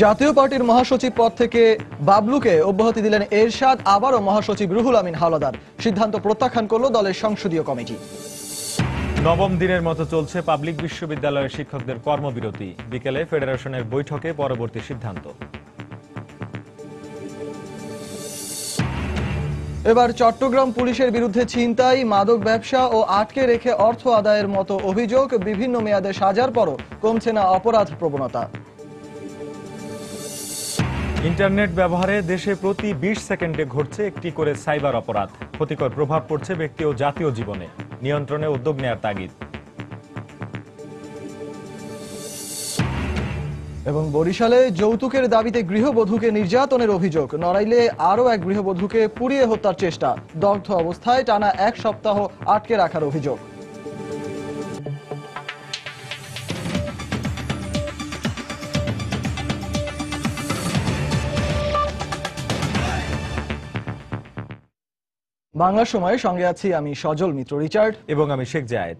জাতীয় পার্টির মহাসচিব পদ থেকে বাবলুকে অব্যাহতি দিলেন এরশাদ, আবারও মহাসচিব রুহুল আমিন হাওলাদার। সিদ্ধান্ত প্রত্যাখ্যান করল দলের সংসদীয় কমিটি। নবম দিনের মতো চলছে পাবলিক বিশ্ববিদ্যালয়ের শিক্ষকদের কর্মবিরতি। বিকেলে ফেডারেশনের বৈঠকে পরবর্তী সিদ্ধান্ত। এবার চট্টগ্রাম পুলিশের বিরুদ্ধে ছিনতাই, মাদক ব্যবসা ও আটকে রেখে অর্থ আদায়ের মতো অভিযোগ। বিভিন্ন মেয়াদে সাজার পরও কমছে না অপরাধ প্রবণতা। ইন্টারনেট ব্যবহারে দেশে প্রতি 20 সেকেন্ডে ঘটছে একটি করে সাইবার অপরাধ। ক্ষতিকর প্রভাব পড়ছে ব্যক্তি ও জাতীয় জীবনে। নিয়ন্ত্রণে উদ্যোগ নেয়ার তাগিদ। এবং বরিশালে যৌতুকের দাবিতে গৃহবধূকে নির্যাতনের অভিযোগ। নড়াইলে আরও এক গৃহবধূকে পুড়িয়ে হত্যার চেষ্টা। দগ্ধ অবস্থায় টানা 1 সপ্তাহ আটকে রাখার অভিযোগ। বাংলা সময়ে সঙ্গে আছি আমি সজল মিত্র রিচার্ড এবং আমি শেখ জায়েদ।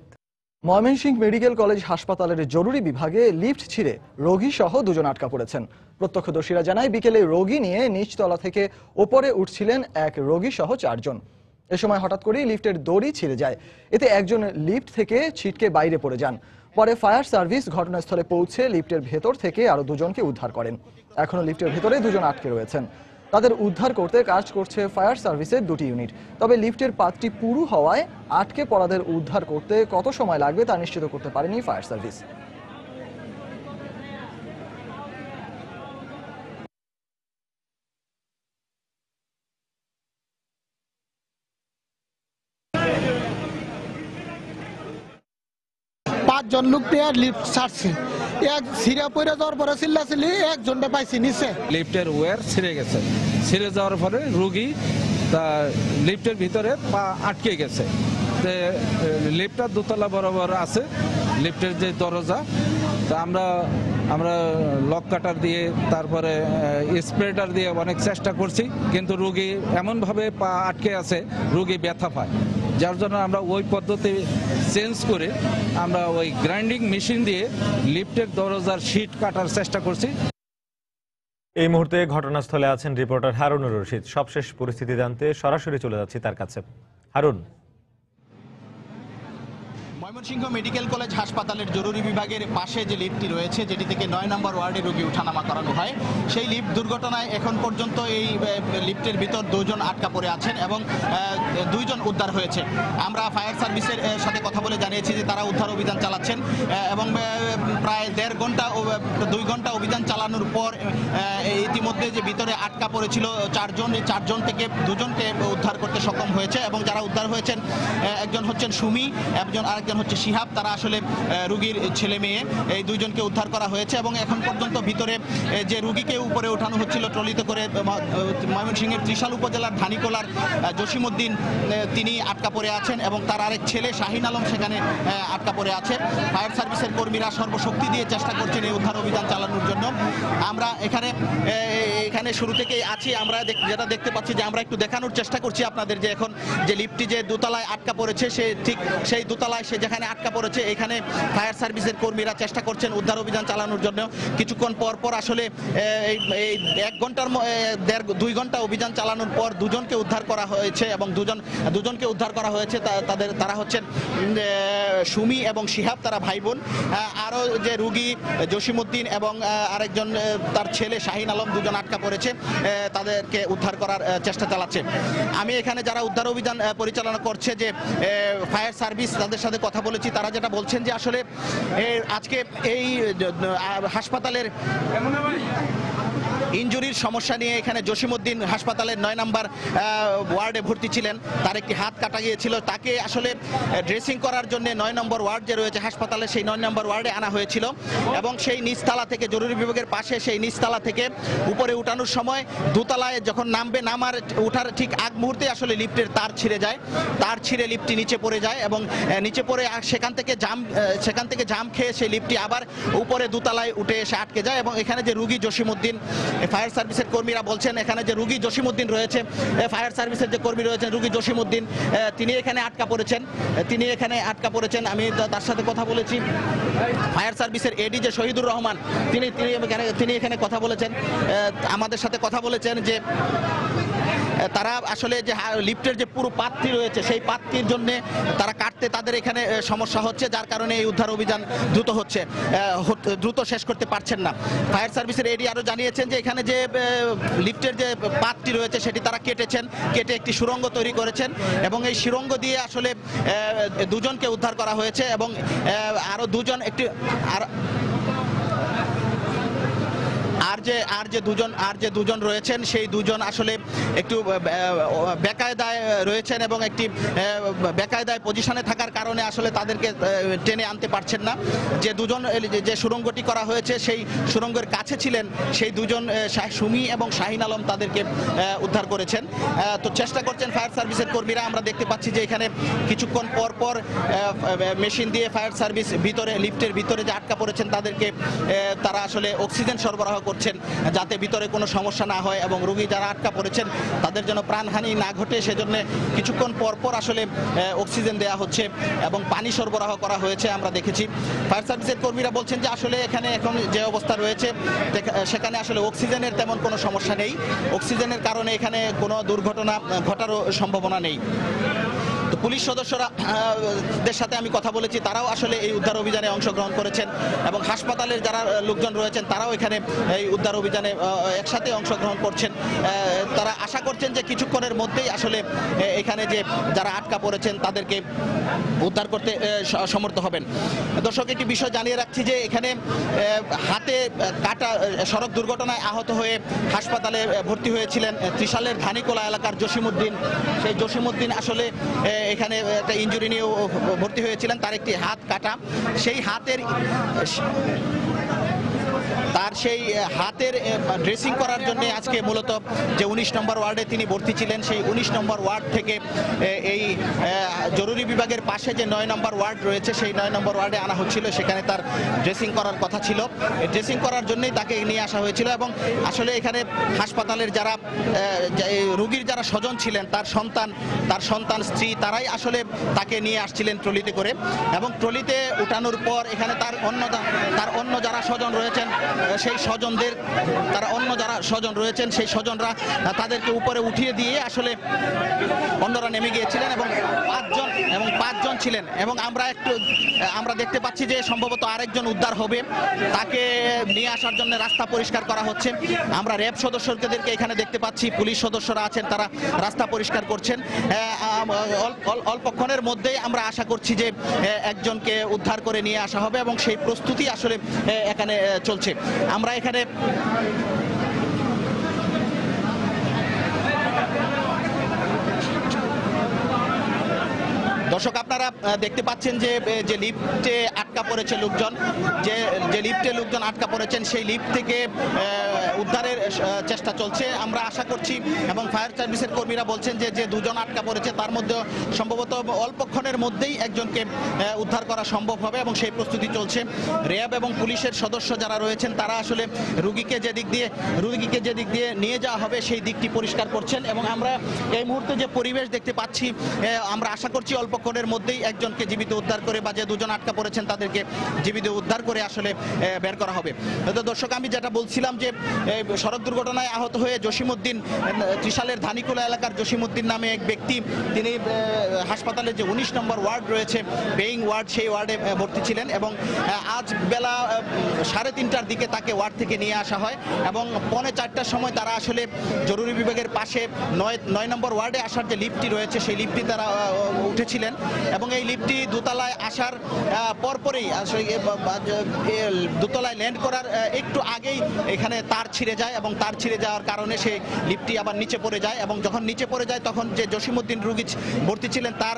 ময়মনসিংহ মেডিকেল কলেজ হাসপাতালের জরুরি বিভাগে লিফট ছিঁড়ে রোগী সহ দুজন আটকা পড়েছেন। প্রত্যক্ষদর্শীরা জানায়, বিকেলে রোগী নিয়ে নিচতলা থেকে ওপরে উঠছিলেন এক রোগী সহ 4 জন। এ সময় হঠাৎ করেই লিফটের দড়ি ছিঁড়ে যায়। এতে একজন লিফট থেকে ছিটকে বাইরে পড়ে যান। পরে ফায়ার সার্ভিস ঘটনাস্থলে পৌঁছে লিফটের ভেতর থেকে আরো 2 জনকে উদ্ধার করেন। এখনো লিফটের ভেতরে 2 জন আটকে রয়েছেন। তাদের উদ্ধার করতে কাজ করছে ফায়ার সার্ভিসের 2টি ইউনিট। তবে লিফটের পাতটি পুরু হওয়ায় আটকে পড়াদের উদ্ধার করতে কত সময় লাগবে তা নিশ্চিত করতে পারেনি ফায়ার সার্ভিস। পাঁচজন লোক দিয়ে লিফট ছাড়ছে, এক ছিঁড়ে পড়ে যাওয়ার পরে চিল্লাচিল্লি, একজনটা পাইছি নিচে। লিফটের ওয়্যার ছিঁড়ে গেছে, ছিঁড়ে যাওয়ার পরে রোগী তা লিফটের ভিতরে পা আটকে গেছে। লিফটটা দোতলা বরাবর আছে, লিফটের যে দরজা, তা আমরা লক কাটার দিয়ে তারপরে স্প্রেডার দিয়ে অনেক চেষ্টা করছি, কিন্তু রোগী এমনভাবে পা আটকে আছে, রোগী ব্যথা পায়। যার জন্য আমরা ওই পদ্ধতি চেঞ্জ করে আমরা ওই গ্রাইন্ডিং মেশিন দিয়ে লিফটের দরজার শীট কাটার চেষ্টা করছি। এই মুহূর্তে ঘটনাস্থলে আছেন রিপোর্টার হারুনুর রশিদ। সবশেষ পরিস্থিতি জানতে সরাসরি চলে যাচ্ছি তার কাছে। হারুন। ময়মনসিংহ মেডিকেল কলেজ হাসপাতালের জরুরি বিভাগের পাশে যে লিফটটি রয়েছে, যেটি থেকে 9 নম্বর ওয়ার্ডে রোগী ওঠানামা করানো হয়, সেই লিফট দুর্ঘটনায় এখন পর্যন্ত এই লিফটের ভিতর 2 জন আটকা পড়ে আছেন এবং 2 জন উদ্ধার হয়েছে। আমরা ফায়ার সার্ভিসের সাথে কথা বলে জানিয়েছি যে তারা উদ্ধার অভিযান চালাচ্ছেন এবং প্রায় 2 ঘন্টা অভিযান চালানোর পর ইতিমধ্যে যে ভিতরে আটকা পড়েছিল 4 জন, এই 4 জন থেকে 2 জনকে উদ্ধার করতে সক্ষম হয়েছে। এবং যারা উদ্ধার হয়েছেন, একজন হচ্ছেন সুমি, আরেকজন হচ্ছে শিহাব। তারা আসলে রোগীর ছেলে মেয়ে, এই 2 জনকে উদ্ধার করা হয়েছে এবং এখন পর্যন্ত ভিতরে যে রোগীকে উপরে ওঠানো হচ্ছিল ট্রলিতে করে, ময়মনসিংহের ত্রিশাল উপজেলার ধানিকোলার জসিমউদ্দিন, তিনি আটকা পড়ে আছেন এবং তার আরেক ছেলে শাহিন আলম সেখানে আটকা পড়ে আছে। ফায়ার সার্ভিসের কর্মীরা সর্বশক্তি দিয়ে চেষ্টা করছেন এই উদ্ধার অভিযান চালানোর জন্য। আমরা এখানে শুরু থেকেই আছি। আমরা যেটা দেখতে পাচ্ছি, যে আমরা একটু দেখানোর চেষ্টা করছি আপনাদের, যে এখন যে লিফটটি যে দোতলায় আটকা পড়েছে, সে ঠিক সেই দোতলায় সে যেখানে আটকা পড়েছে, এখানে ফায়ার সার্ভিসের কর্মীরা চেষ্টা করছেন উদ্ধার অভিযান চালানোর জন্য। কিছুক্ষণ পর আসলে এই 1 ঘন্টার 2 ঘন্টা অভিযান চালানোর পর 2 জনকে উদ্ধার করা হয়েছে এবং 2 জনকে উদ্ধার করা হয়েছে। তারা হচ্ছেন সুমি এবং শিহাব, তারা ভাই বোন। আরও যে রোগী জসিমউদ্দিন এবং আরেকজন তার ছেলে শাহিন আলম, 2 জন আটকা পড়েছে, তাদেরকে উদ্ধার করার চেষ্টা চালাচ্ছে। আমি এখানে যারা উদ্ধার অভিযান পরিচালনা করছে, যে ফায়ার সার্ভিস, তাদের সাথে কথা বলেছি। তারা যেটা বলছেন, যে আসলে আজকে এই হাসপাতালের ইনজুরির সমস্যা নিয়ে এখানে জসিমউদ্দিন হাসপাতালের 9 নম্বর ওয়ার্ডে ভর্তি ছিলেন। তার একটি হাত কাটা গিয়েছিল, তাকে আসলে ড্রেসিং করার জন্য 9 নম্বর ওয়ার্ড যে রয়েছে হাসপাতালে, সেই 9 নম্বর ওয়ার্ডে আনা হয়েছিল এবং সেই নিচতলা থেকে, জরুরি বিভাগের পাশে সেই নিচতলা থেকে উপরে উঠানোর সময় দোতলায় যখন ওঠার ঠিক আগ মুহূর্তে আসলে লিফটের তার ছিঁড়ে যায়, তার ছিঁড়ে লিফটটি নিচে পড়ে যায় এবং নিচে পড়ে সেখান থেকে জাম খেয়ে সেই লিফটটি আবার উপরে দোতলায় উঠে এসে আটকে যায়। এবং এখানে যে রুগী জসিমউদ্দিন, ফায়ার সার্ভিসের কর্মীরা বলছেন এখানে যে রুগী জসিমউদ্দিন রয়েছে, ফায়ার সার্ভিসের যে কর্মী রয়েছেন রুগী জসিমউদ্দিন, তিনি এখানে আটকা পড়েছেন। আমি তার সাথে কথা বলেছি। ফায়ার সার্ভিসের এডি যে শহীদুর রহমান, তিনি এখানে কথা বলেছেন, আমাদের সাথে কথা বলেছেন যে তারা আসলে যে লিফটের যে পুরো পাতটি রয়েছে সেই পাতটির জন্য তারা কাটতে তাদের এখানে সমস্যা হচ্ছে, যার কারণে এই উদ্ধার অভিযান দ্রুত শেষ করতে পারছেন না। ফায়ার সার্ভিসের এডি আরো জানিয়েছেন যে এখানে যে লিফটের যে পাতটি রয়েছে সেটি তারা কেটে একটি সুড়ঙ্গ তৈরি করেছেন এবং এই সুড়ঙ্গ দিয়ে আসলে দুজনকে উদ্ধার করা হয়েছে এবং আরো দুজন আর যে দুজন রয়েছেন সেই দুজন আসলে একটু বেকায়দায় রয়েছেন এবং একটি বেকায়দায় পজিশনে থাকার কারণে আসলে তাদেরকে টেনে আনতে পারছেন না। যে সুড়ঙ্গটি করা হয়েছে সেই সুড়ঙ্গের কাছে ছিলেন সেই দুজন, সুমি এবং শাহিন আলম, তাদেরকে উদ্ধার করেছেন। তো চেষ্টা করছেন ফায়ার সার্ভিসের কর্মীরা। আমরা দেখতে পাচ্ছি যে এখানে কিছুক্ষণ পর মেশিন দিয়ে ফায়ার সার্ভিস লিফটের ভিতরে যে আটকা পড়েছেন তাদেরকে তারা আসলে অক্সিজেন সরবরাহ করছেন যাতে ভিতরে কোনো সমস্যা না হয় এবং রোগী যারা আটকা পড়েছেন তাদের যেন প্রাণহানি না ঘটে, সেজন্য কিছুক্ষণ পর আসলে অক্সিজেন দেওয়া হচ্ছে এবং পানি সরবরাহ করা হয়েছে। আমরা দেখেছি ফায়ার সার্ভিসের কর্মীরা বলছেন যে আসলে এখানে এখন যে অবস্থা রয়েছে সেখানে আসলে অক্সিজেনের তেমন কোনো সমস্যা নেই, অক্সিজেনের কারণে এখানে কোনো দুর্ঘটনা ঘটারও সম্ভাবনা নেই। তো পুলিশ সদস্যদের সাথে আমি কথা বলেছি, তারাও আসলে এই উদ্ধার অভিযানে অংশগ্রহণ করেছেন এবং হাসপাতালের যারা লোকজন রয়েছেন তারাও এখানে এই উদ্ধার অভিযানে একসাথে অংশগ্রহণ করছেন। তারা আশা করছেন যে কিছুক্ষণের মধ্যেই আসলে এখানে যে যারা আটকা পড়েছেন তাদেরকে উদ্ধার করতে সমর্থ হবেন। দর্শক, একটি বিষয় জানিয়ে রাখছি যে এখানে হাতে কাটা সড়ক দুর্ঘটনায় আহত হয়ে হাসপাতালে ভর্তি হয়েছিলেন ত্রিশালের ধানিকোলা এলাকার জসিমউদ্দিন। সেই জসিমউদ্দিন আসলে এখানে একটা ইনজুরি নিয়ে ভর্তি হয়েছিলেন, তার একটি হাত কাটা। সেই হাতের ড্রেসিং করার জন্য আজকে মূলত যে 19 নম্বর ওয়ার্ডে তিনি ভর্তি ছিলেন সেই 19 নম্বর ওয়ার্ড থেকে এই জরুরি বিভাগের পাশে যে 9 নম্বর ওয়ার্ড রয়েছে সেই 9 নম্বর ওয়ার্ডে আনা হচ্ছিল। সেখানে তার ড্রেসিং করার কথা ছিল, ড্রেসিং করার জন্যই তাকে নিয়ে আসা হয়েছিল এবং আসলে এখানে হাসপাতালের যারা রোগীর যারা স্বজন ছিলেন, তার সন্তান স্ত্রী, তারাই আসলে তাকে নিয়ে আসছিলেন ট্রলিতে করে এবং ট্রলিতে উঠানোর পর এখানে তার অন্য যারা স্বজন রয়েছেন সেই স্বজনরা তাদেরকে উপরে উঠিয়ে দিয়ে আসলে অন্যরা নেমে গিয়েছিলেন এবং পাঁচজন ছিলেন এবং আমরা দেখতে পাচ্ছি যে সম্ভবত আরেকজন উদ্ধার হবে, তাকে নিয়ে আসার জন্য রাস্তা পরিষ্কার করা হচ্ছে। আমরা র্যাব সদস্যদেরকে এখানে দেখতে পাচ্ছি, পুলিশ সদস্যরা আছেন, তারা রাস্তা পরিষ্কার করছেন। অল্পক্ষণের মধ্যেই আমরা আশা করছি যে একজনকে উদ্ধার করে নিয়ে আসা হবে এবং সেই প্রস্তুতি আসলে এখানে চলছে। আমরা এখানে দর্শক, আপনারা দেখতে পাচ্ছেন যে লিফটে আটকা পড়েছে লোকজন, যে লিফটে লোকজন আটকা পড়েছেন সেই লিফট থেকে উদ্ধারের চেষ্টা চলছে। আমরা আশা করছি এবং ফায়ার সার্ভিসের কর্মীরা বলছেন যে দুজন আটকা পড়েছে তার মধ্যে সম্ভবত অল্পক্ষণের মধ্যেই একজনকে উদ্ধার করা সম্ভব হবে এবং সেই প্রস্তুতি চলছে। র্যাব এবং পুলিশের সদস্য যারা রয়েছেন তারা আসলে রোগীকে যে দিক দিয়ে নিয়ে যাওয়া হবে সেই দিকটি পরিষ্কার করছেন এবং আমরা এই মুহূর্তে যে পরিবেশ দেখতে পাচ্ছি আমরা আশা করছি অল্পক্ষণের মধ্যেই একজনকে জীবিত উদ্ধার করে বা যে দুজন আটকা পড়েছেন তাদেরকে জীবিত উদ্ধার করে আসলে বের করা হবে। দর্শক, আমি যেটা বলছিলাম যে সড়ক দুর্ঘটনায় আহত হয়ে জসিমউদ্দিন, ত্রিশালের ধানিকোলা এলাকার জসিমউদ্দিন নামে এক ব্যক্তি, তিনি হাসপাতালের যে 19 নম্বর ওয়ার্ড রয়েছে বেইং ওয়ার্ড, সেই ওয়ার্ডে ভর্তি ছিলেন এবং আজ বেলা 3:30টার দিকে তাকে ওয়ার্ড থেকে নিয়ে আসা হয় এবং 3:45টার সময় তারা আসলে জরুরি বিভাগের পাশে 9 নম্বর ওয়ার্ডে আসার যে লিফটটি রয়েছে সেই লিফটটি তারা উঠেছিলেন ছিলেন এবং এই লিফটটি দোতলায় আসার পরপরই আসলে দোতলায় ল্যান্ড করার একটু আগেই এখানে তার ছিঁড়ে যায় এবং তার ছিঁড়ে যাওয়ার কারণে সেই লিফটটি আবার নিচে পড়ে যায় এবং যখন নিচে পড়ে যায় তখন যে জসিমউদ্দিন রুগী ভর্তি ছিলেন তার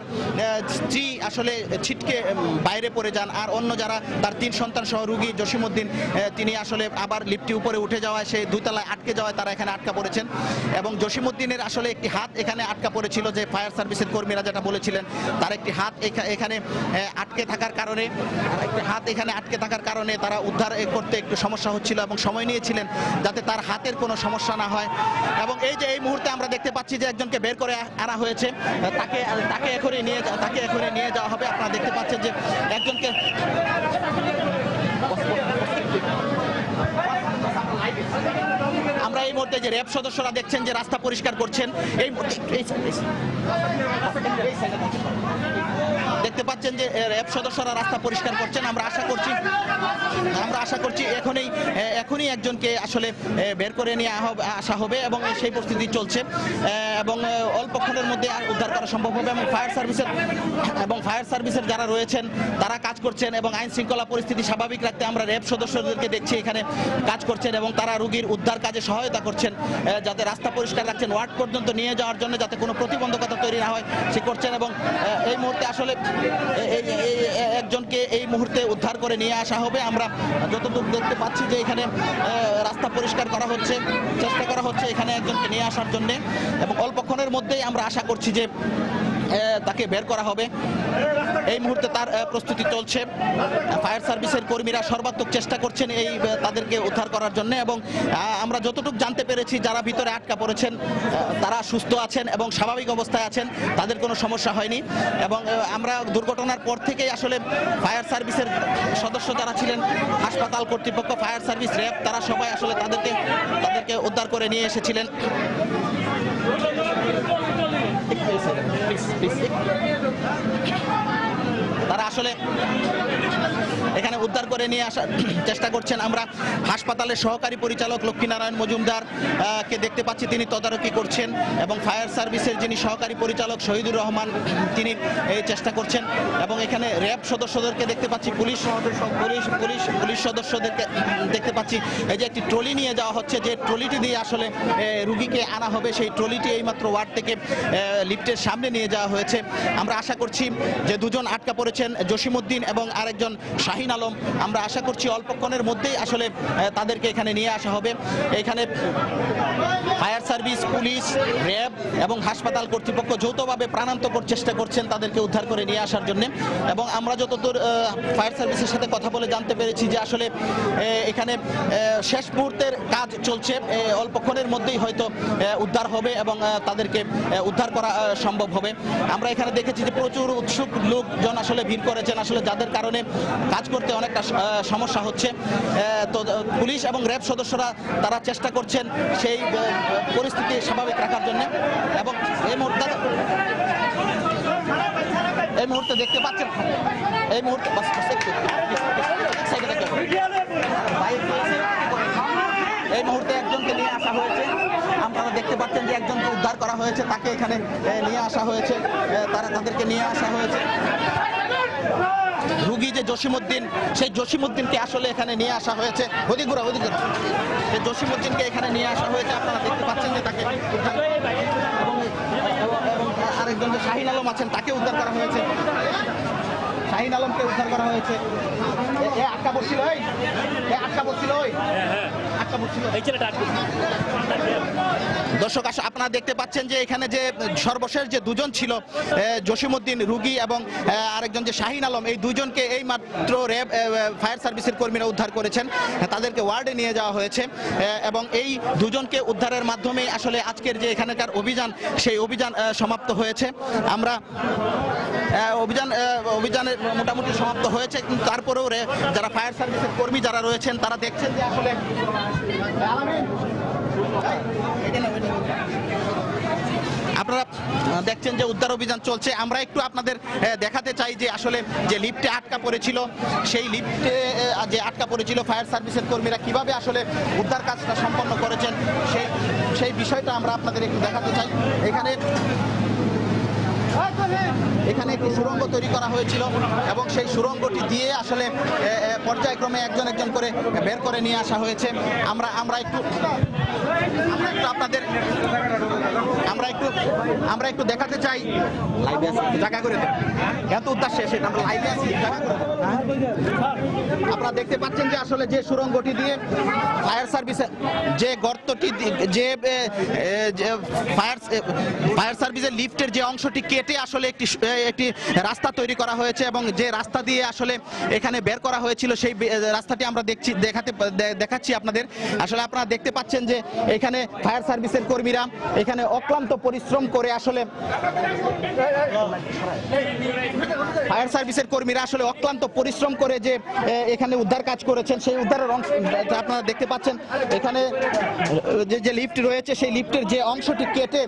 স্ত্রী আসলে ছিটকে বাইরে পড়ে যান, আর অন্য যারা তার 3 সন্তান সহ রুগী জসিমউদ্দিন তিনি আসলে আবার লিফটটি উপরে উঠে যাওয়ায় সেই দুতলায় আটকে যাওয়ায় তারা এখানে আটকা পড়েছেন এবং জসিমউদ্দিনের আসলে একটি হাত এখানে আটকা পড়েছিল, যে ফায়ার সার্ভিসের কর্মীরা যেটা বলেছিলেন তার একটি হাত এখানে আটকে থাকার কারণে তারা উদ্ধার করতে একটু সমস্যা হচ্ছিল এবং সময় নিয়েছিলেন যাতে তার হাতের কোনো সমস্যা না হয়। এবং এই যে এই মুহূর্তে আমরা দেখতে পাচ্ছি যে একজনকে বের করে আনা হয়েছে, তাকে এখনই নিয়ে যাওয়া হবে। আপনারা দেখতে পাচ্ছেন যে একজনকে আমরা এই মুহূর্তে যে র্যাব সদস্যরা দেখছেন যে রাস্তা পরিষ্কার করছেন, এই দেখতে পাচ্ছেন যে র্যাব সদস্যরা রাস্তা পরিষ্কার করছেন। আমরা আশা করছি এখনই একজনকে আসলে বের করে নিয়ে আসা হবে এবং সেই প্রস্তুতি চলছে এবং অল্পক্ষণের মধ্যে উদ্ধার করা সম্ভব হবে এবং ফায়ার সার্ভিসের যারা রয়েছেন তারা কাজ করছেন এবং আইন শৃঙ্খলা পরিস্থিতি স্বাভাবিক রাখতে আমরা র্যাব সদস্যদেরকে দেখছি এখানে কাজ করছেন এবং তারা রোগীর উদ্ধার কাজে সহায়তা করছেন, যাতে রাস্তা পরিষ্কার রাখছেন, ওয়ার্ড পর্যন্ত নিয়ে যাওয়ার জন্য যাতে কোনো প্রতিবন্ধকতা তৈরি না হয় সে করছেন এবং এই মুহূর্তে আসলে একজনকে এই মুহূর্তে উদ্ধার করে নিয়ে আসা হবে। আমরা যতদূর দেখতে পাচ্ছি যে এখানে রাস্তা পরিষ্কার করা হচ্ছে, চেষ্টা করা হচ্ছে এখানে একজনকে নিয়ে আসার জন্য এবং অল্পক্ষণের মধ্যেই আমরা আশা করছি যে তাকে বের করা হবে। এই মুহূর্তে তার প্রস্তুতি চলছে। ফায়ার সার্ভিসের কর্মীরা সর্বাত্মক চেষ্টা করছেন তাদেরকে উদ্ধার করার জন্য এবং আমরা যতটুকু জানতে পেরেছি যারা ভিতরে আটকা পড়েছেন তারা সুস্থ আছেন এবং স্বাভাবিক অবস্থায় আছেন, তাদের কোনো সমস্যা হয়নি এবং আমরা দুর্ঘটনার পর থেকেই আসলে ফায়ার সার্ভিসের সদস্য যারা ছিলেন, হাসপাতাল কর্তৃপক্ষ, ফায়ার সার্ভিস, র্যাব, তারা সবাই আসলে তাদেরকে উদ্ধার করে নিয়ে এসেছিলেন। তারা আসলে এখানে উদ্ধার করে নিয়ে আসার চেষ্টা করছেন। আমরা হাসপাতালের সহকারী পরিচালক লক্ষ্মীনারায়ণ মজুমদার কে দেখতে পাচ্ছি, তিনি তদারকি করছেন এবং ফায়ার সার্ভিসের যিনি সহকারী পরিচালক শহীদুর রহমান তিনি এই চেষ্টা করছেন এবং এখানে র্যাব সদস্যদেরকে দেখতে পাচ্ছি, পুলিশ সদস্যদেরকে দেখতে পাচ্ছি। এই যে একটি ট্রলি নিয়ে যাওয়া হচ্ছে, যে ট্রলিটি দিয়ে আসলে রুগীকে আনা হবে, সেই ট্রলিটি এইমাত্র ওয়ার্ড থেকে লিফটের সামনে নিয়ে যাওয়া হয়েছে। আমরা আশা করছি যে দুজন আটকা পড়েছেন, জসিমউদ্দিন এবং আরেকজন শাহিন আলম, আমরা আশা করছি অল্পক্ষণের মধ্যেই আসলে তাদেরকে এখানে নিয়ে আসা হবে। এখানে ফায়ার সার্ভিস, পুলিশ, র্যাব এবং হাসপাতাল কর্তৃপক্ষ যৌথভাবে প্রাণান্তকর চেষ্টা করছেন তাদেরকে উদ্ধার করে নিয়ে আসার জন্য এবং আমরা যতদূর ফায়ার সার্ভিসের সাথে কথা বলে জানতে পেরেছি যে আসলে এখানে শেষ মুহূর্তের কাজ চলছে, অল্পক্ষণের মধ্যেই হয়তো উদ্ধার হবে এবং তাদেরকে উদ্ধার করা সম্ভব হবে। আমরা এখানে দেখেছি যে প্রচুর উৎসুক লোকজন আসলে ভিড় করেছেন, আসলে যাদের কারণে কাজ করতে অনেকটা সমস্যা হচ্ছে। তো পুলিশ এবং র্যাব সদস্যরা তারা চেষ্টা করছেন সেই পরিস্থিতি স্বাভাবিক রাখার জন্য এবং এই মুহূর্তে দেখতে পাচ্ছেন, এই মুহূর্তে একজনকে নিয়ে আসা হয়েছে। আপনারা দেখতে পাচ্ছেন যে একজনকে উদ্ধার করা হয়েছে, তাকে এখানে নিয়ে আসা হয়েছে, তাদেরকে নিয়ে আসা হয়েছে। রুগী যে জসিমউদ্দিন, সেই জসিমউদ্দিনকে আসলে এখানে নিয়ে আসা হয়েছে, সেই জসিমউদ্দিনকে এখানে নিয়ে আসা হয়েছে। আপনারা দেখতে পাচ্ছেন যে তাকে এবং আরেকজন যে শাহিন আলম আছেন তাকে উদ্ধার করা হয়েছে, শাহিন আলমকে উদ্ধার করা হয়েছে। আটকা পড়ছিল দর্শক, আপনারা দেখতে পাচ্ছেন যে এখানে যে সর্বশেষ যে দুজন ছিল, জসিমউদ্দিন রুগী এবং আরেকজন যে শাহিন আলম, এই দুজনকে এই মাত্র র্যাব ফায়ার সার্ভিসের কর্মীরা উদ্ধার করেছেন, তাদেরকে ওয়ার্ডে নিয়ে যাওয়া হয়েছে এবং এই দুজনকে উদ্ধারের মাধ্যমে আসলে আজকের যে এখানকার অভিযান, সেই অভিযান সমাপ্ত হয়েছে। আমরা অভিযানের মোটামুটি সমাপ্ত হয়েছে, কিন্তু তারপরেও যারা ফায়ার সার্ভিসের কর্মী যারা রয়েছেন তারা দেখছেন যে আসলে আপনারা দেখছেন যে উদ্ধার অভিযান চলছে। আমরা একটু আপনাদের দেখাতে চাই যে আসলে যে লিফটে আটকা পড়েছিল, সেই লিফটে যে আটকা পড়েছিল ফায়ার সার্ভিসের কর্মীরা কিভাবে আসলে উদ্ধার কাজটা সম্পন্ন করেছেন সেই বিষয়টা আমরা আপনাদের একটু দেখাতে চাই। এখানে এখানে একটি সুড়ঙ্গ তৈরি করা হয়েছিল এবং সেই সুড়ঙ্গটি দিয়ে আসলে পর্যায়ক্রমে একজন একজন করে বের করে নিয়ে আসা হয়েছে। আমরা একটু আপনাদের আমরা একটু দেখাতে চাই। লাইভে আছি, জায়গা করে দেন। এত উদ্দেশ্য শেষ, আমরা লাইভে আছি, জায়গা করে দেন। আপনারা দেখতে পাচ্ছেন যে আসলে যে সুড়ঙ্গটি দিয়ে ফায়ার সার্ভিসের যে গর্তটি যে ফায়ার সার্ভিসের লিফটের যে অংশটি কেটে আসলে একটি রাস্তা তৈরি করা হয়েছে এবং যে রাস্তা দিয়ে আসলে এখানে বের করা হয়েছিল সেই রাস্তাটি আমরা দেখাচ্ছি আপনাদের। আসলে আপনারা দেখতে পাচ্ছেন যে এখানে ফায়ার সার্ভিসের কর্মীরা এখানে অক্লান্ত পরিশ্রম করে আসলে ফায়ার সার্ভিসের কর্মীরা আসলে অক্লান্ত পরিশ্রম করে যে এখানে উদ্ধার কাজ করেছেন সেই উদ্ধারের অংশ আপনারা দেখতে পাচ্ছেন। এখানে যে লিফট রয়েছে সেই লিফটের যে অংশটি কেটে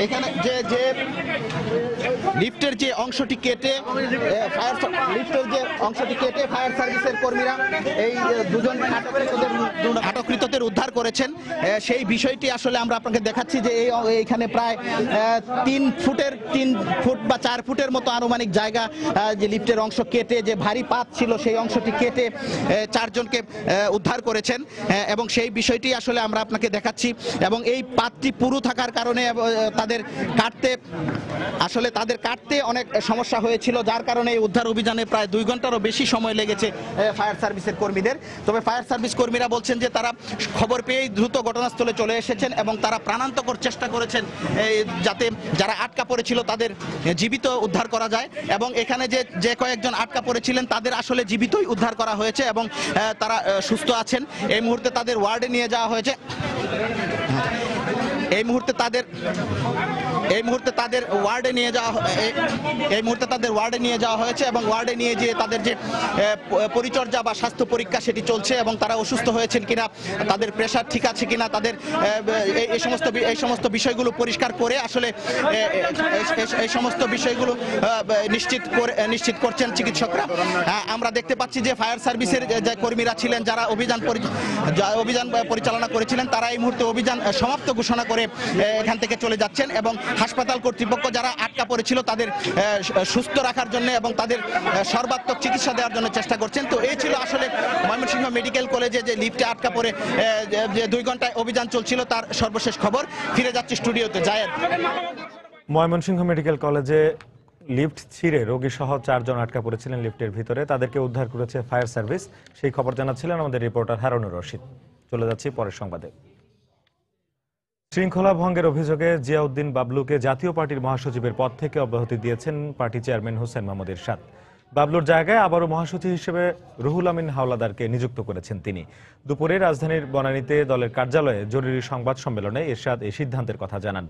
এখানে যে লিফটের যে অংশটি কেটে ফায়ার সার্ভিসের কর্মীরা এই দুজন আটককৃতদের উদ্ধার করেছেন সেই বিষয়টি আসলে আমরা আপনাকে দেখাচ্ছি যে এইখানে প্রায় 3 ফুট বা 4 ফুটের মতো আনুমানিক জায়গা যে লিফটের অংশ কেটে যে ভারী পাত ছিল সেই অংশটি কেটে 4 জনকে উদ্ধার করেছেন এবং সেই বিষয়টি আসলে আমরা আপনাকে দেখাচ্ছি। এবং এই পাতটি পুরু থাকার কারণে তাদের কাটতে অনেক সমস্যা হয়েছিল, যার কারণে এই উদ্ধার অভিযানে প্রায় 2 ঘন্টারও বেশি সময় লেগেছে ফায়ার সার্ভিসের কর্মীদের। তবে ফায়ার সার্ভিস কর্মীরা বলছেন যে তারা খবর পেয়েই দ্রুত ঘটনাস্থলে চলে এসেছেন এবং তারা প্রাণান্তকর চেষ্টা করেছেন যাতে যারা আটকা পড়েছিল তাদের জীবিত উদ্ধার করা যায় এবং এখানে যে কয়েকজন আটকা পড়েছিলেন তাদের আসলে জীবিতই উদ্ধার করা হয়েছে এবং তারা সুস্থ আছেন। এই মুহূর্তে তাদের ওয়ার্ডে নিয়ে যাওয়া হয়েছে। এই মুহূর্তে তাদের ওয়ার্ডে নিয়ে যাওয়া হয়েছে এবং ওয়ার্ডে নিয়ে যেয়ে তাদের যে পরিচর্যা বা স্বাস্থ্য পরীক্ষা সেটি চলছে এবং তারা অসুস্থ হয়েছেন কিনা, তাদের প্রেশার ঠিক আছে কিনা, তাদের এই সমস্ত বিষয়গুলো পরিষ্কার করে আসলে এই সমস্ত বিষয়গুলো নিশ্চিত করছেন চিকিৎসকরা। আমরা দেখতে পাচ্ছি যে ফায়ার সার্ভিসের যে কর্মীরা ছিলেন যারা অভিযান পরিচালনা করেছিলেন তারা এই মুহূর্তে অভিযান সমাপ্ত ঘোষণা করে এখান থেকে চলে যাচ্ছেন এবং হাসপাতাল কর্তৃপক্ষ যারা আটকা পড়েছিল তাদের সুস্থ রাখার জন্য এবং তাদের সর্বাত্মক চিকিৎসা দেওয়ার জন্য চেষ্টা করছেন। তো এই ছিল আসলে ময়মনসিংহ মেডিকেল কলেজে যে লিফটে আটকা পড়ে যে 2 ঘন্টায় অভিযান চলছিল তার সর্বশেষ খবর। ফিরে যাচ্ছি স্টুডিওতে। জায়েদ। ময়মনসিংহ মেডিকেল কলেজে লিফট ছিঁড়ে রোগী সহ 4 জন আটকা পড়েছিলেন লিফটের ভিতরে, তাদেরকে উদ্ধার করেছে ফায়ার সার্ভিস। সেই খবর জানাচ্ছিলেন আমাদের রিপোর্টার হারুনুর রশিদ। চলে যাচ্ছি পরের সংবাদে। শৃঙ্খলা ভঙ্গের অভিযোগে জিয়াউদ্দিন বাবলুকে জাতীয় পার্টির মহাসচিবের পদ থেকে অব্যাহতি দিয়েছেন পার্টি চেয়ারম্যান হোসেন মাহমুদ এরশাদ। বাবলুর জায়গায় আবারও মহাসচিব হিসেবে রুহুল আমিন হাওলাদারকে নিযুক্ত করেছেন তিনি। দুপুরে রাজধানীর বনানীতে দলের কার্যালয়ে জরুরি সংবাদ সম্মেলনে এরশাদ এই সিদ্ধান্তের কথা জানান।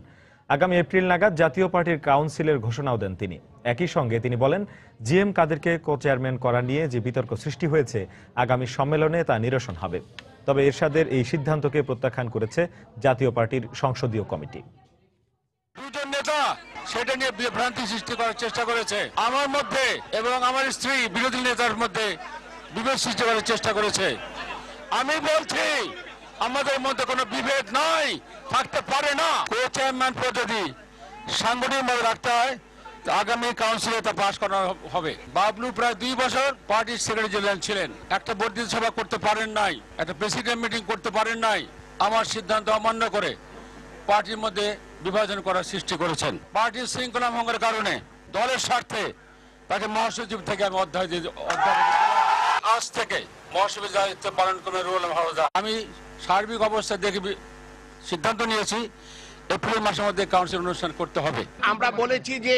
আগামী এপ্রিল নাগাদ জাতীয় পার্টির কাউন্সিলের ঘোষণাও দেন তিনি। একই সঙ্গে তিনি বলেন, জিএম কাদেরকে কো চেয়ারম্যান করা নিয়ে যে বিতর্ক সৃষ্টি হয়েছে আগামী সম্মেলনে তা নিরসন হবে। তবে এরশাদের এই সিদ্ধান্তকে প্রত্যাখ্যান করেছে জাতীয় পার্টির সংসদীয় কমিটি। দুজন নেতা সেটা নিয়ে বিভ্রান্তি সৃষ্টি করার চেষ্টা করেছে, আমার মধ্যে এবং আমার স্ত্রী বিরোধী নেতার মধ্যে বিভেদ সৃষ্টি করার চেষ্টা করেছে। আমি বলছি আমাদের মধ্যে কোনো বিভেদ নাই, থাকতে পারে না। কো চেয়ারম্যান পদ্ধতি সাংগঠনিকভাবে রাখতে হয়, আগামী কাউন্সিলে তা পাশ করা হবে। বাবলু প্রায় 2 বছর পার্টির সেক্রেটারি জেনারেল ছিলেন, একটা বর্ধিত সভা করতে পারেন নাই, একটা প্রেসিডেন্ট মিটিং করতে পারেন নাই। আমার সিদ্ধান্ত অমান্য করে পার্টির মধ্যে বিভাজন করার সৃষ্টি করেছেন। পার্টির শৃঙ্খলা ভঙ্গের কারণে দলের স্বার্থে তাকে মহাসচিব থেকে আমি আজ থেকে মহাসচিবের দায়িত্ব পালন করবে রুহুল আমিন হাওলাদার। আমি সার্বিক অবস্থা দেখে সিদ্ধান্ত নিয়েছি এপ্রিল মাসের মধ্যে কাউন্সিল অনুষ্ঠান করতে হবে। আমরা বলেছি যে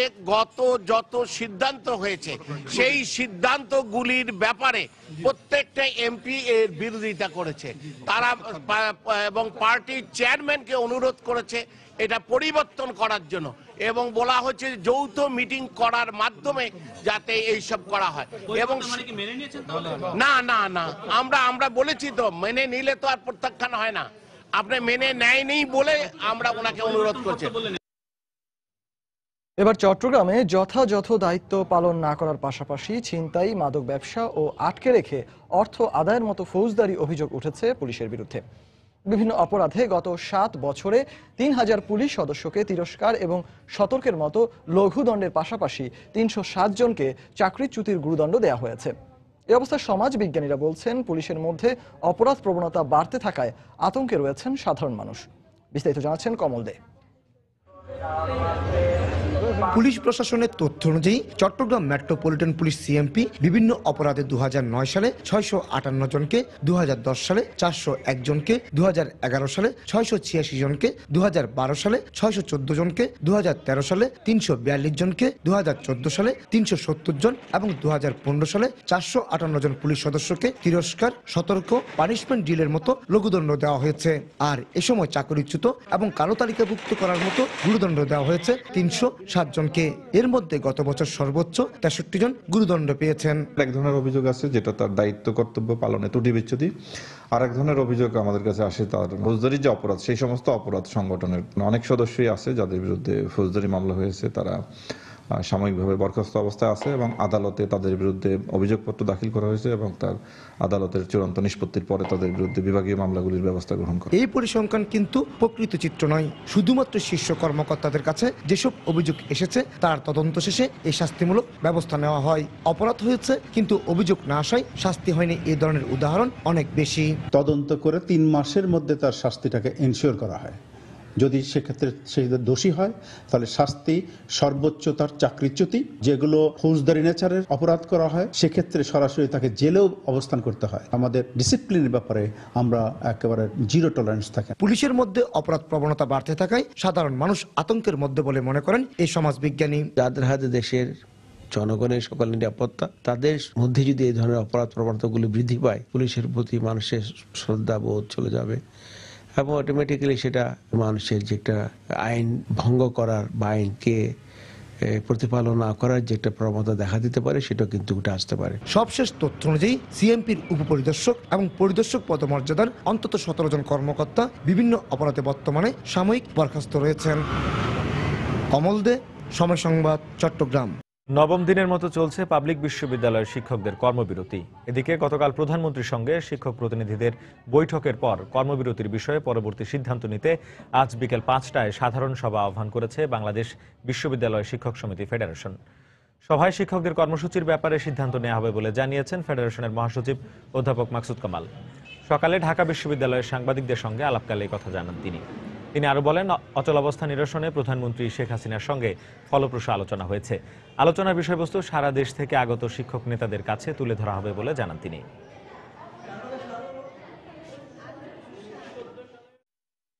যত সিদ্ধান্ত হয়েছে সেই সিদ্ধান্তগুলির ব্যাপারে প্রত্যেকটা এমপি এর বিরোধিতা করেছে তারা এবং পার্টির চেয়ারম্যানকে অনুরোধ করেছে এটা পরিবর্তন করার জন্য এবং বলা হচ্ছে যৌথ মিটিং করার মাধ্যমে যাতে এইসব করা হয়। এবং না না না আমরা বলেছি তো, মেনে নিলে তো আর প্রত্যাখ্যান হয় না। আপনি মেনে নেয়নি বলে আমরা ওনাকে অনুরোধ করছি। এবার চট্টগ্রামে যথাযথ দায়িত্ব পালন না করার পাশাপাশি ছিনতাই, মাদক ব্যবসা ও আটকে রেখে অর্থ আদায়ের মতো ফৌজদারি অভিযোগ উঠেছে পুলিশের বিরুদ্ধে। বিভিন্ন অপরাধে গত ৭ বছরে ৩,০০০ পুলিশ সদস্যকে তিরস্কার এবং সতর্কের মতো লঘু দণ্ডের পাশাপাশি ৩৬০ জনকে চাকরিচ্যুতির গুরুদণ্ড দেওয়া হয়েছে। এ অবস্থায় সমাজ বিজ্ঞানীরা বলছেন, পুলিশের মধ্যে অপরাধ প্রবণতা বাড়তে থাকায় আতঙ্কে রয়েছেন সাধারণ মানুষ। বিস্তারিত জানাচ্ছেন কমল দে। পুলিশ প্রশাসনের তথ্য অনুযায়ী চট্টগ্রাম মেট্রোপলিটন পুলিশ সিএমপি বিভিন্ন অপরাধে ২০০৯ সালে ৬৫৮ জনকে, ২০১০ সালে ৪০১ জনকে, ২০১১ সালে ৬৮৬ জনকে, ২০১২ সালে ৬১৪ জনকে, ২০১৩ সালে ৩৪২ জনকে, ২০১৪ সালে ৩৭০ জন এবং ২০১৫ সালে ৪৫৮ জন পুলিশ সদস্যকে তিরস্কার, সতর্ক, পানিশমেন্ট ডিলের মতো লঘুদণ্ড দেওয়া হয়েছে। আর এ সময় চাকরিচ্যুত এবং কালো তালিকাভুক্ত করার মতো গুরুদণ্ড দেওয়া হয়েছে ৩০৭ জনকে। এর মধ্যে গত বছর সর্বোচ্চ ৬৩ জন গুরুদণ্ড পেয়েছেন। এক ধরনের অভিযোগ আছে যেটা তার দায়িত্ব কর্তব্য পালনে ত্রুটি বিচ্যুতি, আর এক ধরনের অভিযোগ আমাদের কাছে আসে তার ফৌজদারি যে অপরাধ, সেই সমস্ত অপরাধ সংগঠনের অনেক সদস্যই আছে যাদের বিরুদ্ধে ফৌজদারি মামলা হয়েছে, তারা সাময়িকভাবে বরখাস্ত অবস্থায় আছে এবং আদালতে তাদের বিরুদ্ধে অভিযোগপত্র দাখিল করা হয়েছে এবং তার আদালতের চূড়ান্ত নিষ্পত্তির পরে তাদের বিরুদ্ধে বিভাগীয় মামলাগুলির ব্যবস্থা গ্রহণ করা। এই পরিসংখ্যান কিন্তু প্রকৃত চিত্র নয়। শুধুমাত্র শীর্ষ কর্মকর্তাদের কাছে যেসব অভিযোগ এসেছে তার তদন্ত শেষে এই শাস্তিমূলক ব্যবস্থা নেওয়া হয়। অপরাধ হয়েছে কিন্তু অভিযোগ না আসায় শাস্তি হয়নি, এই ধরনের উদাহরণ অনেক বেশি। তদন্ত করে ৩ মাসের মধ্যে তার শাস্তিটাকে এনশিওর করা হয়। যদি সেক্ষেত্রে সে দোষী হয় তাহলে শাস্তি সর্বোচ্চ তার চাকরিচ্যুতি। যেগুলো ফৌজদারি নেচারের অপরাধ করা হয় সেক্ষেত্রে সরাসরি তাকে জেলেও অবস্থান করতে হয়। আমাদের ডিসিপ্লিনের ব্যাপারে আমরা একেবারে জিরো টলারেন্স থাকে। পুলিশের মধ্যে অপরাধ প্রবণতা বাড়তে থাকায় সাধারণ মানুষ আতঙ্কের মধ্যে বলে মনে করেন এই সমাজবিজ্ঞানী। যাদের হাতে দেশের জনগণের সকল নিরাপত্তা, তাদের মধ্যে যদি এই ধরনের অপরাধ প্রবণতাগুলি বৃদ্ধি পায়, পুলিশের প্রতি মানুষের শ্রদ্ধাবোধ চলে যাবে এবং অটোমেটিক্যালি সেটা মানুষের যে একটা আইন ভঙ্গ করার বা আইনকে প্রতিপালন না করার যে একটা প্রবণতা দেখা দিতে পারে, সেটা কিন্তু উঠে আসতে পারে। সবশেষ তথ্য অনুযায়ী সিএমপির উপপরিদর্শক এবং পরিদর্শক পদমর্যাদার অন্তত ১৭ জন কর্মকর্তা বিভিন্ন অপরাধে বর্তমানে সাময়িক বরখাস্ত রয়েছেন। কমল দে, সময় সংবাদ, চট্টগ্রাম। নবম দিনের মতো চলছে পাবলিক বিশ্ববিদ্যালয়ের শিক্ষকদের কর্মবিরতি। এদিকে গতকাল প্রধানমন্ত্রীর সঙ্গে শিক্ষক প্রতিনিধিদের বৈঠকের পর কর্মবিরতির বিষয়ে পরবর্তী সিদ্ধান্ত নিতে আজ বিকেল ৫টায় সাধারণ সভা আহ্বান করেছে বাংলাদেশ বিশ্ববিদ্যালয় শিক্ষক সমিতি ফেডারেশন। সভায় শিক্ষকদের কর্মসূচির ব্যাপারে সিদ্ধান্ত নেওয়া হবে বলে জানিয়েছেন ফেডারেশনের মহাসচিব অধ্যাপক মাকসুদ কামাল। সকালে ঢাকা বিশ্ববিদ্যালয়ের সাংবাদিকদের সঙ্গে আলাপকালে এই কথা জানান তিনি। তিনি আরো বলেন, অচলাবস্থা নিরসনে প্রধানমন্ত্রী শেখ হাসিনার সঙ্গে ফলপ্রসূ আলোচনা হয়েছে। আলোচনার বিষয়বস্তু সারা দেশ থেকে আগত শিক্ষক নেতাদের কাছে তুলে ধরা হবে বলে জানান তিনি।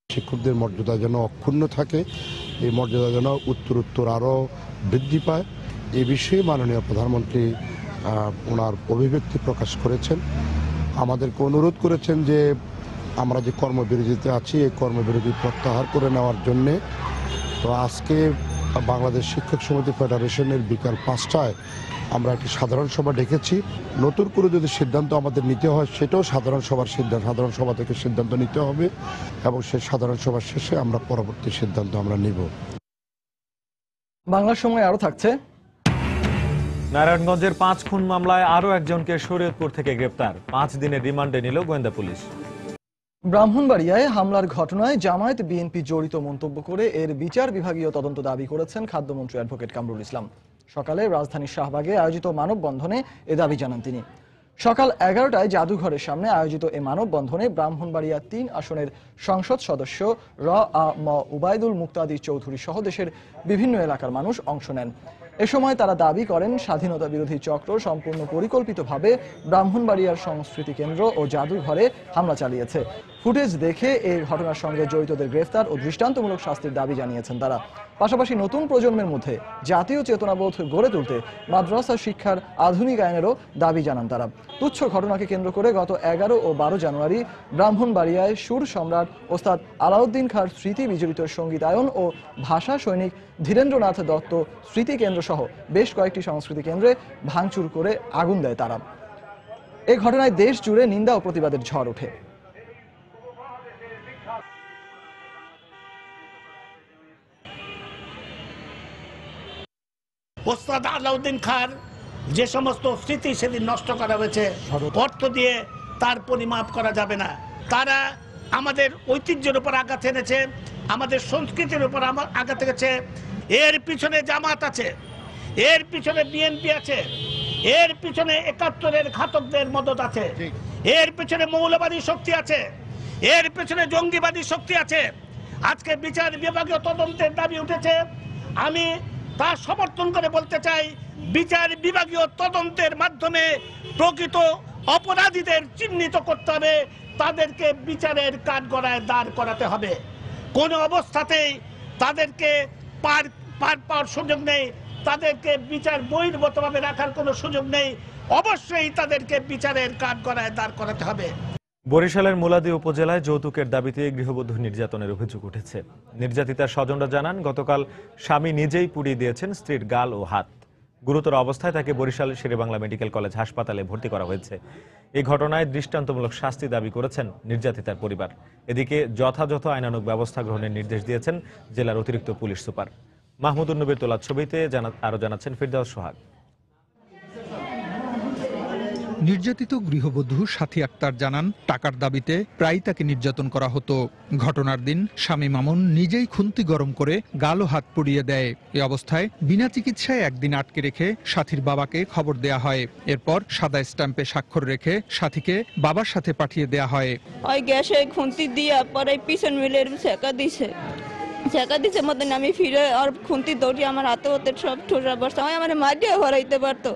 শিক্ষকদের মর্যাদা যেন অক্ষুণ্ণ থাকে, এই মর্যাদা যেন উত্তরোত্তর আরো বৃদ্ধি পায়, এ বিষয়ে মাননীয় প্রধানমন্ত্রী ওনার অভিব্যক্তি প্রকাশ করেছেন। আমাদেরকে অনুরোধ করেছেন যে আমরা যে কর্মবিরতিতে আছি এই কর্মবিরতি প্রত্যাহার করে নেওয়ার জন্যে। তো আজকে বাংলাদেশ শিক্ষক সমিতি ফেডারেশনের বিকাল ৫টায় আমরা একটি সাধারণ সভা ডেকেছি। নতুন করে যদি সিদ্ধান্ত আমাদের নিতে হয় সেটাও সাধারণ সভা থেকে সিদ্ধান্ত নিতে হবে এবং সেই সাধারণ সভা শেষে আমরা পরবর্তী সিদ্ধান্ত আমরা নিব। বাংলার সময় আরো থাকছে। নারায়ণগঞ্জের ৫ খুন মামলায় আরো একজনকে শরীয়তপুর থেকে গ্রেপ্তার। ৫ দিনের রিমান্ডে নিল গোয়েন্দা পুলিশ। ব্রাহ্মণবাড়িয়ায় হামলার ঘটনায় জামায়াত বিএনপি জড়িত মন্তব্য করে এর বিচার বিভাগীয় তদন্ত দাবি করেছেন খাদ্যমন্ত্রী অ্যাডভোকেট কামরুল ইসলাম। সকালে রাজধানীর শাহবাগে আয়োজিত মানববন্ধনে এ দাবি জানান তিনি। সকাল 11টায় জাদুঘরের সামনে আয়োজিত এ মানববন্ধনে ব্রাহ্মণবাড়িয়া ৩ আসনের সংসদ সদস্য ম উবায়দুল মুক্তাদির চৌধুরী সহ দেশের বিভিন্ন এলাকার মানুষ অংশ নেন। এ সময় তারা দাবি করেন, স্বাধীনতা বিরোধী চক্র সম্পূর্ণ পরিকল্পিতভাবে ব্রাহ্মণবাড়িয়ার সংস্কৃতি কেন্দ্র ও জাদুঘরে হামলা চালিয়েছে। ফুটেজ দেখে এই ঘটনার সঙ্গে জড়িতদের গ্রেফতার ও দৃষ্টান্তমূলক শাস্তির দাবি জানিয়েছেন তারা। পাশাপাশি নতুন প্রজন্মের মধ্যে জাতীয় চেতনাবোধ গড়ে তুলতে মাদ্রাসা শিক্ষার আধুনিকায়নেরও দাবি জানান তারা। তুচ্ছ ঘটনাকে কেন্দ্র করে গত 11 ও 12 জানুয়ারি ব্রাহ্মণবাড়িয়ায় সুর সম্রাট ওস্তাদ আলাউদ্দিন খাঁর স্মৃতি বিজড়িত সঙ্গীতায়ন ও ভাষা সৈনিক ধীরেন্দ্রনাথ দত্ত স্মৃতি কেন্দ্র সহ বেশ কয়েকটি সংস্কৃতি কেন্দ্রে ভাঙচুর করে আগুন দেয় তারা। এ ঘটনায় দেশ জুড়ে নিন্দা ও প্রতিবাদের ঝড় ওঠে। ওস্তাদ আলাউদ্দিন খাঁর যে সমস্ত স্মৃতি সেদিন নষ্ট করা হয়েছে অর্থ দিয়ে তার পরিমাপ করা যাবে না। তারা আমাদের ঐতিহ্যের উপর আঘাত এনেছে, আমাদের সংস্কৃতির উপর আঘাত এনেছে। এর পিছনে জামাত আছে, এর পিছনে বিএনপি আছে, এর পিছনে ৭১-এর ঘাতকদের মদত আছে, এর পিছনে মৌলবাদী শক্তি আছে, এর পিছনে জঙ্গিবাদী শক্তি আছে। আজকে বিচার বিভাগীয় তদন্তের দাবি উঠেছে, আমি তা সমর্থন করে বলতে চাই, বিচার বিভাগীয় তদন্তের মাধ্যমে প্রকৃত অপরাধীদের চিহ্নিত করতে হবে, তাদেরকে বিচারের কাঠগড়ায় দাঁড় করাতে হবে। কোনো অবস্থাতেই তাদেরকে পার পাওয়ার সুযোগ নেই, তাদেরকে বিচার বহির্ভূতভাবে রাখার কোনো সুযোগ নেই। অবশ্যই তাদেরকে বিচারের কাঠগড়ায় দাঁড় করাতে হবে। বরিশালের মুলাদী উপজেলায় যৌতুকের দাবিতে গৃহবধূ নির্যাতনের অভিযোগ উঠেছে। নির্যাতিতার স্বজনরা জানান, গতকাল স্বামী নিজেই পুড়িয়ে দিয়েছেন স্ত্রীর গাল ও হাত। গুরুতর অবস্থায় তাকে বরিশাল শেরেবাংলা মেডিকেল কলেজ হাসপাতালে ভর্তি করা হয়েছে। এই ঘটনায় দৃষ্টান্তমূলক শাস্তি দাবি করেছেন নির্যাতিতার পরিবার। এদিকে যথাযথ আইনানুগ ব্যবস্থা গ্রহণের নির্দেশ দিয়েছেন জেলার অতিরিক্ত পুলিশ সুপার। মাহমুদুন নবীর তোলা ছবিতে আরো জানাচ্ছেন ফিরদাউস সোহাগ। নির্যাতিত গৃহবধূ সাথী আক্তার জানান, টাকার দাবিতে প্রায় তাকে নির্যাতন করা হতো। ঘটনার দিন স্বামী মামুন নিজেই খুন্তি গরম করে গাল ও হাত পুড়িয়ে দেয়। এই অবস্থায় বিনা চিকিৎসায় একদিন আটকে রেখে সাথীর বাবাকে খবর দেয়া হয়। এরপর সাদা স্ট্যাম্পে স্বাক্ষর রেখে সাথীকে বাবার সাথে পাঠিয়ে দেয়া হয়। ওই গ্যাসে খুন্তি দিয়ে পরে পিছন মিলের ছেঁকা দিছে মতন আমি ফিরে আর খুন্তি দৌড়ি আমার হাতে হতে সব ঠোসা বসছে। আমার মাটিও হরাইতে পারতো,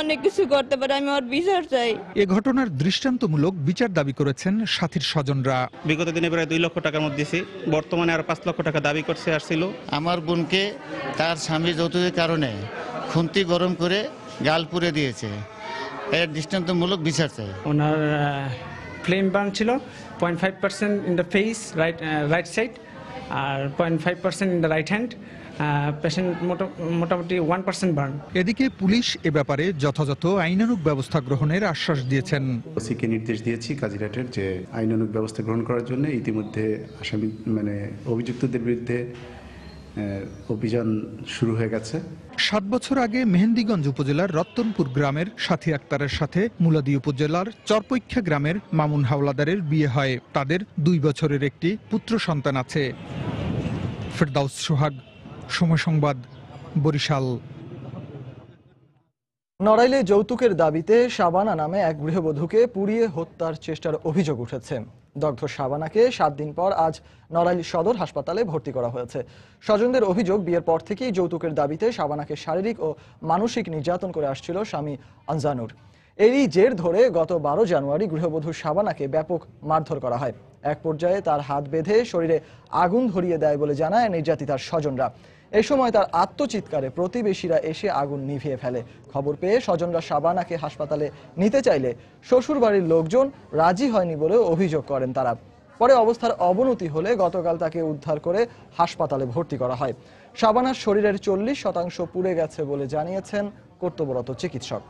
অনেক কিছু করতে পারে। আমি ওর বিচার চাই। এ ঘটনার দৃষ্টান্তমূলক বিচার দাবি করেছেন সাথীর স্বজনরা। বিগত দিনে প্রায় 2 লক্ষ টাকার মধ্যে দিয়েছি, বর্তমানে আর 5 লক্ষ টাকা দাবি করছে আসছিল। আমার বোনকে তার স্বামী যৌতুকের কারণে খুন্তি গরম করে গাল পুড়ে দিয়েছে, এর দৃষ্টান্তমূলক বিচার চাই। ওনার ফ্লেম বার্ন ছিল 0.5% in the face right side আর 0.5% in the right hand. Patient মোটামুটি 1% বার্ন। এদিকে পুলিশ এ ব্যাপারে যথাযথ আইনানুগ ব্যবস্থা গ্রহণের আশ্বাস দিয়েছেন। ওসিকে নির্দেশ দিয়েছি কাজিরাটের যে আইনানুগ ব্যবস্থা গ্রহণ করার জন্য। ইতিমধ্যে আসামি অভিযুক্তদের বিরুদ্ধে অভিযান শুরু হয়ে গেছে। 7 বছর আগে মেহেন্দিগঞ্জ উপজেলার রত্তনপুর গ্রামের সাথী আক্তারের সাথে মুলাদী উপজেলার চরপৈক্ষা গ্রামের মামুন হাওলাদারের বিয়ে হয়। তাদের 2 বছরের একটি পুত্র সন্তান আছে। ফিরদাউস সোহাগ, সময় সংবাদ, বরিশাল। নড়াইলে যৌতুকের দাবিতে শাবানা নামে এক গৃহবধূকে পুড়িয়ে হত্যার চেষ্টার অভিযোগ উঠেছে। দগ্ধ শাবানাকে 7 দিন পর আজ নড়াইল সদর হাসপাতালে ভর্তি করা হয়েছে। স্বজনদের অভিযোগ, বিয়ের পর থেকেই যৌতুকের দাবিতে শাবানাকে শারীরিক ও মানসিক নির্যাতন করে আসছিল স্বামী আনজানুর। এরই জের ধরে গত 12 জানুয়ারি গৃহবধূ শাবানাকে ব্যাপক মারধর করা হয়। এক পর্যায়ে তার হাত বেঁধে শরীরে আগুন ধরিয়ে দেয় বলে জানায় নির্যাতিতার স্বজনরা। এই সময় তার আত্মচিৎকারে প্রতিবেশীরা এসে আগুন নিভিয়ে ফেলে। খবর পেয়ে স্বজনরা শাবানাকে হাসপাতালে নিতে চাইলে শ্বশুরবাড়ির লোকজন রাজি হয়নি বলে অভিযোগ করেন তারা। পরে অবস্থার অবনতি হলে গতকাল তাকে উদ্ধার করে হাসপাতালে ভর্তি করা হয়। শাবানার শরীরের 40% পুড়ে গেছে বলে জানিয়েছেন কর্তব্যরত চিকিৎসক।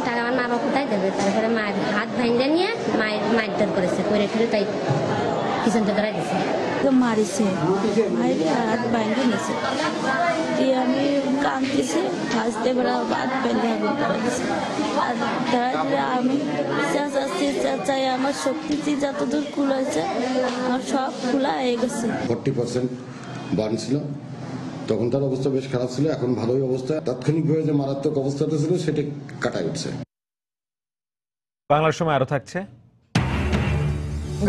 টাকা আমার মা বাবা কোথায় দেবে? তারপরে মায়ের হাত ভাঙে নিয়ে মায়ের মারধর করেছে, করে ফেলে তাই পিছন থেকে ধরা দিয়েছে, মারিছে, মায়ের হাত ভাঙে নিয়েছে। দিয়ে আমি কাঁদতেছি, হাসতে বেড়া হাত বেঁধে আগুন ধরা দিয়েছে। আর ধরা দিলে আমি চেঁচাচ্ছি, চেঁচাই আমার শক্তি যতদূর খুলেছে আমার সব খোলা হয়ে গেছে। 40% বার্ন ছিল, তখন তার অবস্থা বেশ খারাপ ছিল, এখন ভালোই অবস্থা। তাৎক্ষণিকভাবে যে মারাত্মক অবস্থাটা ছিল সেটা কাটাই উঠছে। বাংলার সময় আরো থাকছে।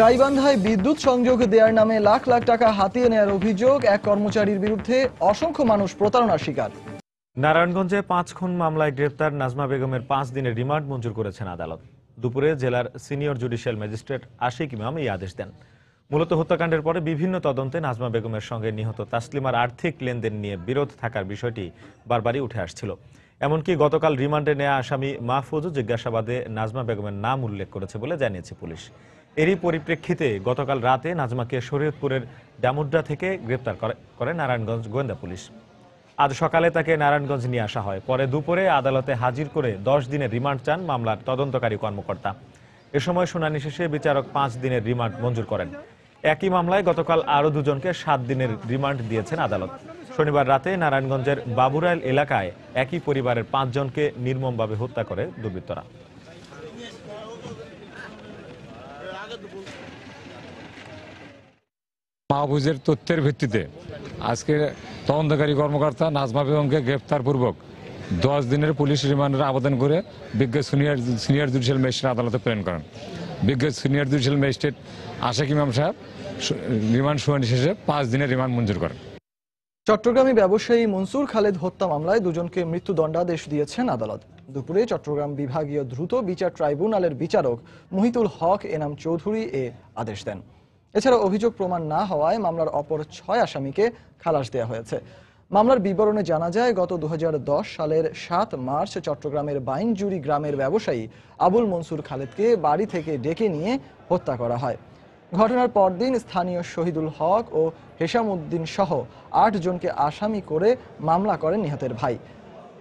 গাইবান্ধায় বিদ্যুৎ সংযোগ দেওয়ার নামে লাখ লাখ টাকা হাতিয়ে নেওয়ার অভিযোগ এক কর্মচারীর বিরুদ্ধে। অসংখ্য মানুষ প্রতারণার শিকার। নারায়ণগঞ্জে 5 খুন মামলায় গ্রেপ্তার নাজমা বেগমের 5 দিনের রিমান্ড মঞ্জুর করেছেন আদালত। দুপুরে জেলার সিনিয়র জুডিশিয়াল ম্যাজিস্ট্রেট আশিক ইমাম এই আদেশ দেন। মূলত হত্যাকাণ্ডের পরে বিভিন্ন তদন্তে নাজমা বেগমের সঙ্গে নিহত তাসলিমার আর্থিক লেনদেন নিয়ে বিরোধ থাকার বিষয়টি বারবারই উঠে আসছিল। এমনকি গতকাল রিমান্ডে নেওয়া আসামি মাহফুজও জিজ্ঞাসাবাদে নাজমা বেগমের নাম উল্লেখ করেছে বলে জানিয়েছে পুলিশ। এরই পরিপ্রেক্ষিতে গতকাল রাতে নাজমাকে শরীয়তপুরের ডামুড্ডা থেকে গ্রেপ্তার করে নারায়ণগঞ্জ গোয়েন্দা পুলিশ। আজ সকালে তাকে নারায়ণগঞ্জ নিয়ে আসা হয়। পরে দুপুরে আদালতে হাজির করে 10 দিনের রিমান্ড চান মামলার তদন্তকারী কর্মকর্তা। এ সময় শুনানি শেষে বিচারক 5 দিনের রিমান্ড মঞ্জুর করেন। একই মামলায় গতকাল আরও দুজনকে 7 দিনের রিমান্ড দিয়েছেন আদালত। শনিবার রাতে নারায়ণগঞ্জের বাবুরাইল এলাকায় একই পরিবারের 5 জনকে নির্মমভাবে হত্যা করে দুর্বৃত্তরা। মাহফুজের তথ্যের ভিত্তিতে আজকে তদন্তকারী কর্মকর্তা নাজমা বেগমকে গ্রেপ্তারপূর্বক 10 দিনের পুলিশ রিমান্ডের আবেদন করে বিজ্ঞ সিনিয়র জুডিশিয়াল ম্যাজিস্ট্রেট আদালতে প্রেরণ করেন। বিজ্ঞ সিনিয়র জুডিশিয়াল ম্যাজিস্ট্রেট আশিক ইমাম সাহেব রিমান্ড শুনানি শেষে 5 দিনের রিমান্ড মঞ্জুর করেন। চট্টগ্রামী ব্যবসায়ী মনসুর খালেদ হত্যা মামলায় দুজনকে মৃত্যুদণ্ডাদেশ দিয়েছেন আদালত। দুপুরে চট্টগ্রাম বিভাগীয় দ্রুত বিচার ট্রাইব্যুনালের বিচারক মুহিতুল হক এনাম চৌধুরী এ আদেশ দেন। এছাড়া অভিযোগ প্রমাণ না হওয়ায় মামলার অপর 6 আসামিকে খালাস দেওয়া হয়েছে। মামলার বিবরণে জানা যায়, গত 2010 সালের 7 মার্চ চট্টগ্রামের বাইনজুরি গ্রামের ব্যবসায়ী আবুল মনসুর খালেদকে বাড়ি থেকে ডেকে নিয়ে হত্যা করা হয়। ঘটনার পরদিন স্থানীয় শহীদুল হক ও হেসাম উদ্দিন সহ 8 জনকে আসামি করে মামলা করেন নিহতের ভাই।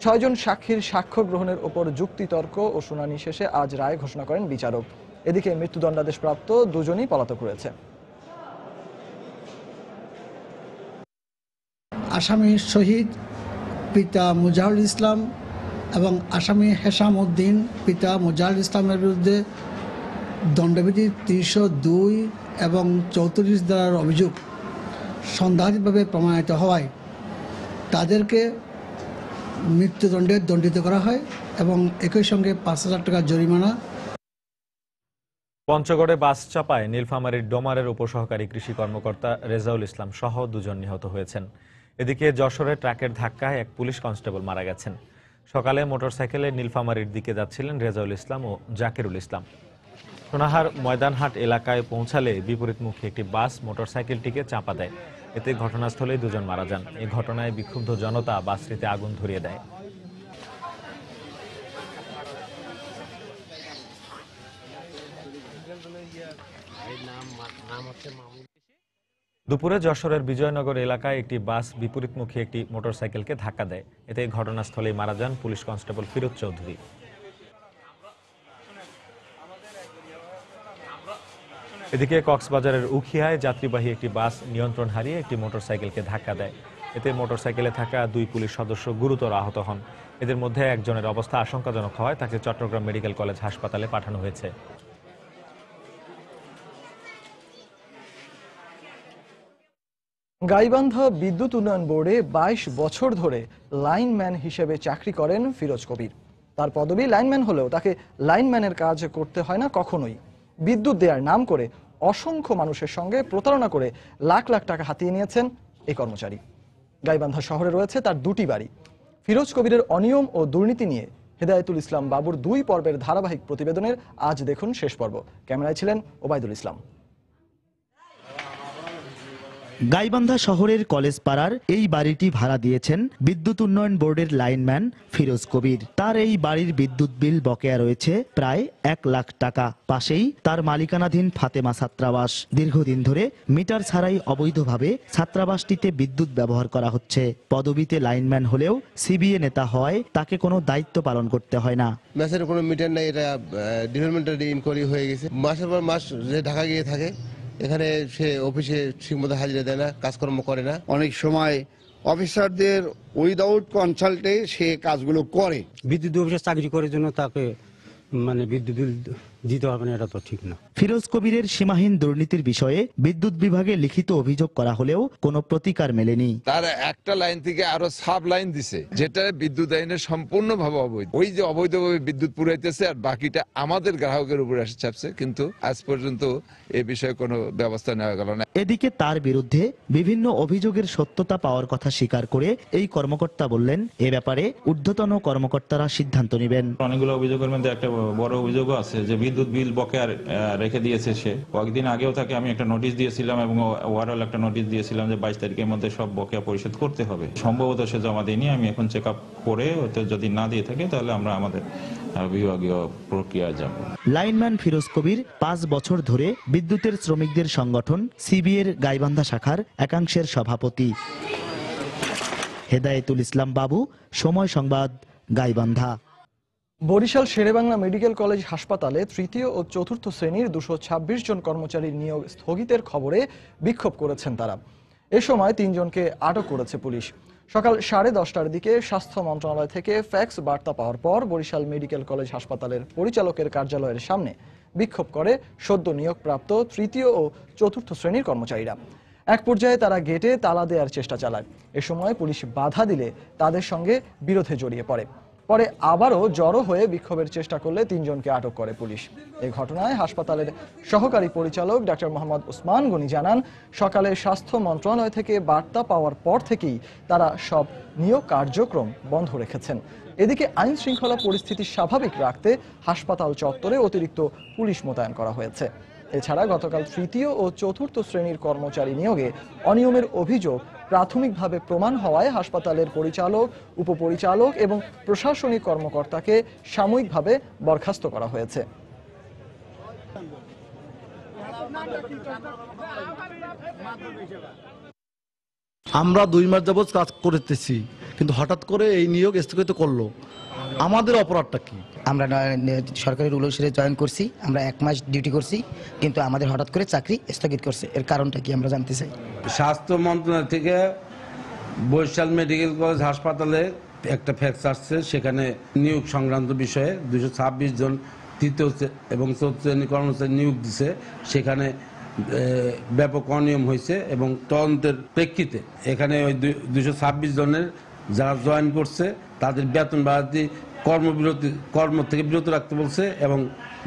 6 জন সাক্ষীর সাক্ষ্য গ্রহণের ওপর যুক্তিতর্ক ও শুনানি শেষে আজ রায় ঘোষণা করেন বিচারক। এদিকে মৃত্যুদণ্ডাদেশপ্রাপ্ত দুজনই পলাতক রয়েছে। আসামি শহীদ পিতা মুজাহিরুল ইসলাম এবং আসামি হেসাম উদ্দিন পিতা মুজাহিরুল ইসলামের বিরুদ্ধে দণ্ডবিধি 302 এবং 34 ধারার অভিযোগ সন্দেহাতীতভাবে প্রমাণিত হওয়ায় তাদেরকে মৃত্যুদণ্ডে দণ্ডিত করা হয় এবং একই সঙ্গে 5,000 টাকা জরিমানা। পঞ্চগড়ে বাস চাপায় নীলফামারীর ডোমারের উপসহকারী কৃষি কর্মকর্তা রেজাউল ইসলাম সহ 2 জন নিহত হয়েছেন। এদিকে যশোরে ট্রাকের ধাক্কায় এক পুলিশ কনস্টেবল মারা গেছেন। সকালে মোটরসাইকেলে নীলফামারীর দিকে যাচ্ছিলেন রেজাউল ইসলাম ও জাকিরুল ইসলাম। সোনাহার ময়দানহাট এলাকায় পৌঁছালে বিপরীতমুখী একটি বাস মোটরসাইকেলটিকে চাপা দেয়। এতে ঘটনাস্থলেই 2 জন মারা যান। এই ঘটনায় বিক্ষুব্ধ জনতা বাসটিতে আগুন ধরিয়ে দেয়। দুপুরে যশোরের বিজয়নগর এলাকায় একটি বাস বিপরীতমুখী একটি মোটরসাইকেলকে ধাক্কা দেয়। এতে ঘটনাস্থলেই মারা যান পুলিশ কনস্টেবল ফিরোজ চৌধুরী। এদিকে কক্সবাজারের উখিয়ায় যাত্রীবাহী একটি বাস নিয়ন্ত্রণ হারিয়ে একটি মোটরসাইকেলকে ধাক্কা দেয়। এতে মোটরসাইকেলে থাকা 2 পুলিশ সদস্য গুরুতর আহত হন। এদের মধ্যে একজনের অবস্থা আশঙ্কাজনক হওয়ায় তাকে চট্টগ্রাম মেডিকেল কলেজ হাসপাতালে পাঠানো হয়েছে। গাইবান্ধা বিদ্যুৎ উন্নয়ন বোর্ডে 22 বছর ধরে লাইনম্যান হিসেবে চাকরি করেন ফিরোজ কবির। তার পদবি লাইনম্যান হলেও তাকে লাইনম্যানের কাজ করতে হয় না কখনোই। বিদ্যুৎ দেওয়ার নাম করে অসংখ্য মানুষের সঙ্গে প্রতারণা করে লাখ লাখ টাকা হাতিয়ে নিয়েছেন এই কর্মচারী। গাইবান্ধা শহরে রয়েছে তার 2টি বাড়ি। ফিরোজ কবিরের অনিয়ম ও দুর্নীতি নিয়ে হেদায়েতুল ইসলাম বাবুর 2 পর্বের ধারাবাহিক প্রতিবেদনের আজ দেখুন শেষ পর্ব। ক্যামেরায় ছিলেন ওবায়দুল ইসলাম। গাইবান্ধা শহরের কলেজ পাড়ার এই বাড়িটি ভাড়া দিয়েছেন বিদ্যুৎ উন্নয়ন বোর্ডের লাইনম্যান ফিরোজ কবির। তার এই বাড়ির বিদ্যুৎ বিল বকেয়া রয়েছে প্রায় 1 লাখ টাকা। পাশেই তার মালিকানাধীন ফাতেমা ছাত্রাবাস। দীর্ঘদিন ধরে মিটার ছাড়াই অবৈধভাবে ছাত্রাবাসটিতে বিদ্যুৎ ব্যবহার করা হচ্ছে। পদবিতে লাইনম্যান হলেও সিবিএ নেতা হয় তাকে কোনো দায়িত্ব পালন করতে হয় না। ম্যাচের কোনো মিটার নাই, এটা ডিপার্টমেন্টাল ইনকোয়ারি হয়ে গেছে। মাসের পর মাস যে ঢাকা গিয়ে থাকে, এখানে সে অফিসে ঠিকমতো হাজিরা দেয় না, কাজকর্ম করে না। অনেক সময় অফিসারদের উইদাউট কনসাল্টে সে কাজগুলো করে। বিদ্যুৎ অফিসে চাকরি করার জন্য তাকে বিদ্যুৎ বিল দিতে হবে না, এটা তো ঠিক না। ফিরোজ কবিরের সীমাহীন দুর্নীতির বিষয়ে বিদ্যুৎ বিভাগে লিখিত অভিযোগ করা হলেও কোনো প্রতিকার মেলেনি। তার একটা লাইন থেকে আরো সাব লাইন দিছে, যেটা বিদ্যুৎ আইনের সম্পূর্ণভাবে অবৈধ। ওই যে অবৈধভাবে বিদ্যুৎ পুরাইতেছে আর বাকিটা আমাদের গ্রাহকের উপরে এসে চাপছে, কিন্তু আজ পর্যন্ত এ বিষয়ে কোনো ব্যবস্থা নেওয়া গেল না। এদিকে তার বিরুদ্ধে বিভিন্ন অভিযোগের সত্যতা পাওয়ার কথা স্বীকার করে এই কর্মকর্তা বললেন, এ ব্যাপারে ঊর্ধ্বতন কর্মকর্তারা সিদ্ধান্ত নেবেন। অনেকগুলো অভিযোগের মধ্যে একটা বড় অভিযোগও আছে যে বিদ্যুৎ বিল বকেয়া রেখে দিয়েছে সে। কয়েকদিন আগেও তাকে আমি একটা নোটিশ দিয়েছিলাম এবং ওভারঅল একটা নোটিশ দিয়েছিলাম যে 22 তারিখের মধ্যে সব বকেয়া পরিশোধ করতে হবে। সম্ভবত সে জমা দেয়নি। আমি এখন চেক আপ করে যদি না দিয়ে থাকে তাহলে আমরা আমাদের বিভাগীয় প্রক্রিয়ায় যাব। লাইনম্যান ফিরোজ কবির 5 বছর ধরে বিদ্যুতের শ্রমিকদের সংগঠন সিবিএর গাইবান্ধা শাখার একাংশের সভাপতি। হেদায়েতুল ইসলাম বাবু, সময় সংবাদ, গাইবান্ধা। বরিশাল শেরেবাংলা মেডিকেল কলেজ হাসপাতালে তৃতীয় ও চতুর্থ শ্রেণীর 226 জন কর্মচারীর নিয়োগ স্থগিতের খবরে বিক্ষোভ করেছেন তারা। এ সময় 3 জনকে আটক করেছে পুলিশ। সকাল 10:30টার দিকে স্বাস্থ্য মন্ত্রণালয় থেকে ফ্যাক্স বার্তা পাওয়ার পর বরিশাল মেডিকেল কলেজ হাসপাতালের পরিচালকের কার্যালয়ের সামনে বিক্ষোভ করে সদ্য নিয়োগপ্রাপ্ত তৃতীয় ও চতুর্থ শ্রেণীর কর্মচারীরা। এক পর্যায়ে তারা গেটে তালা দেওয়ার চেষ্টা চালায়। এ সময় পুলিশ বাধা দিলে তাদের সঙ্গে বিরোধে জড়িয়ে পড়ে। পরে আবারও জড়ো হয়ে বিক্ষোভের চেষ্টা করলে 3 জনকে আটক করে পুলিশ। এই ঘটনায় হাসপাতালের সহকারী পরিচালক ডাক্তার মোহাম্মদ ওসমান গনি জানান, সকালে স্বাস্থ্য মন্ত্রণালয় থেকে বার্তা পাওয়ার পর থেকেই তারা সব নিয়োগ কার্যক্রম বন্ধ রেখেছেন। এদিকে আইন শৃঙ্খলা পরিস্থিতি স্বাভাবিক রাখতে হাসপাতাল চত্বরে অতিরিক্ত পুলিশ মোতায়েন করা হয়েছে। এছাড়া গতকাল তৃতীয় ও চতুর্থ শ্রেণীর কর্মচারী নিয়োগে অনিয়মের অভিযোগ প্রাথমিকভাবে প্রমাণ হওয়ায় হাসপাতালের পরিচালক, উপপরিচালক এবং প্রশাসনিক কর্মকর্তাকে সাময়িকভাবে বরখাস্ত করা হয়েছে। আমরা 2 মাস যাবত কাজ করতেছি, কিন্তু হঠাৎ করে এই নিয়োগ স্থগিত করলো। আমাদের অপরাধটা কি? আমরা সরকারি রুল অনুসারে জয়েন করছি, আমরা 1 মাস ডিউটি করছি, কিন্তু আমাদের হঠাৎ করে চাকরি স্থগিত করছে। এর কারণটা কি আমরা জানতে চাই। স্বাস্থ্য মন্ত্রণালয় থেকে বরিশাল মেডিকেল কলেজ হাসপাতালে একটা ফ্যাক্স আসছে, সেখানে নিয়োগ সংক্রান্ত বিষয়ে 226 জন তৃতীয় এবং চতুর্থ শ্রেণী কর্মচারী নিয়োগ দিছে। সেখানে ব্যাপক অনিয়ম হয়েছে এবং তদন্তের প্রেক্ষিতে এখানে ওই 226 জনের যারা জয়েন করছে তাদের বেতন বাড়াতে কর্ম থেকে বিরত রাখতে বলছে এবং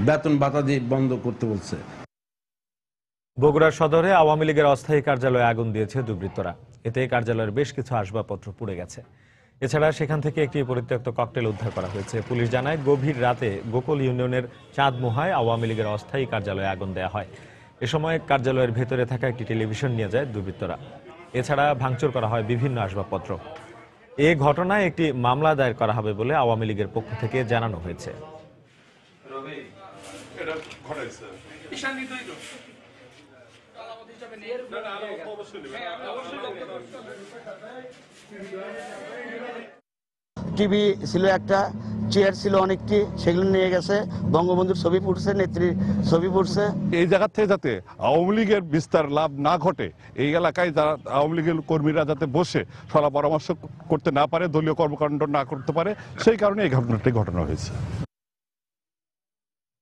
বেতন ভাতা দিয়ে বন্ধ করতে বলছে। বগুড়া সদরে আওয়ামী লীগের অস্থায়ী কার্যালয়ে আগুন দিয়েছে দুর্বৃত্তরা। এতে কার্যালয়ের বেশ কিছু আসবাবপত্র পুড়ে গেছে। এছাড়া সেখান থেকে একটি পরিত্যক্ত ককটেল উদ্ধার করা হয়েছে। পুলিশ জানায়, গভীর রাতে গোকুল ইউনিয়নের চাঁদমোহায় আওয়ামী লীগের অস্থায়ী কার্যালয়ে আগুন দেওয়া হয়। এ সময় কার্যালয়ের ভেতরে থাকা একটি টেলিভিশন নিয়ে যায় দুর্বৃত্তরা। এছাড়া ভাঙচুর করা হয় বিভিন্ন আসবাবপত্র। এ ঘটনায় একটি মামলা দায়ের করা হবে বলে আওয়ামী লীগের পক্ষ থেকে জানানো হয়েছে। টিভি ছিল একটা, চেয়ার ছিল অনেকটি, সেগুলো নিয়ে গেছে। বঙ্গবন্ধুর ছবি পড়ছে, নেত্রীর ছবি পড়ছে। এই জায়গা থেকে যাতে আওয়ামী লীগের বিস্তার লাভ না ঘটে, এই এলাকায় যারা আওয়ামী লীগের কর্মীরা যাতে বসে সলা পরামর্শ করতে না পারে, দলীয় কর্মকাণ্ড না করতে পারে, সেই কারণে এই ঘটনাটি ঘটনা হয়েছে।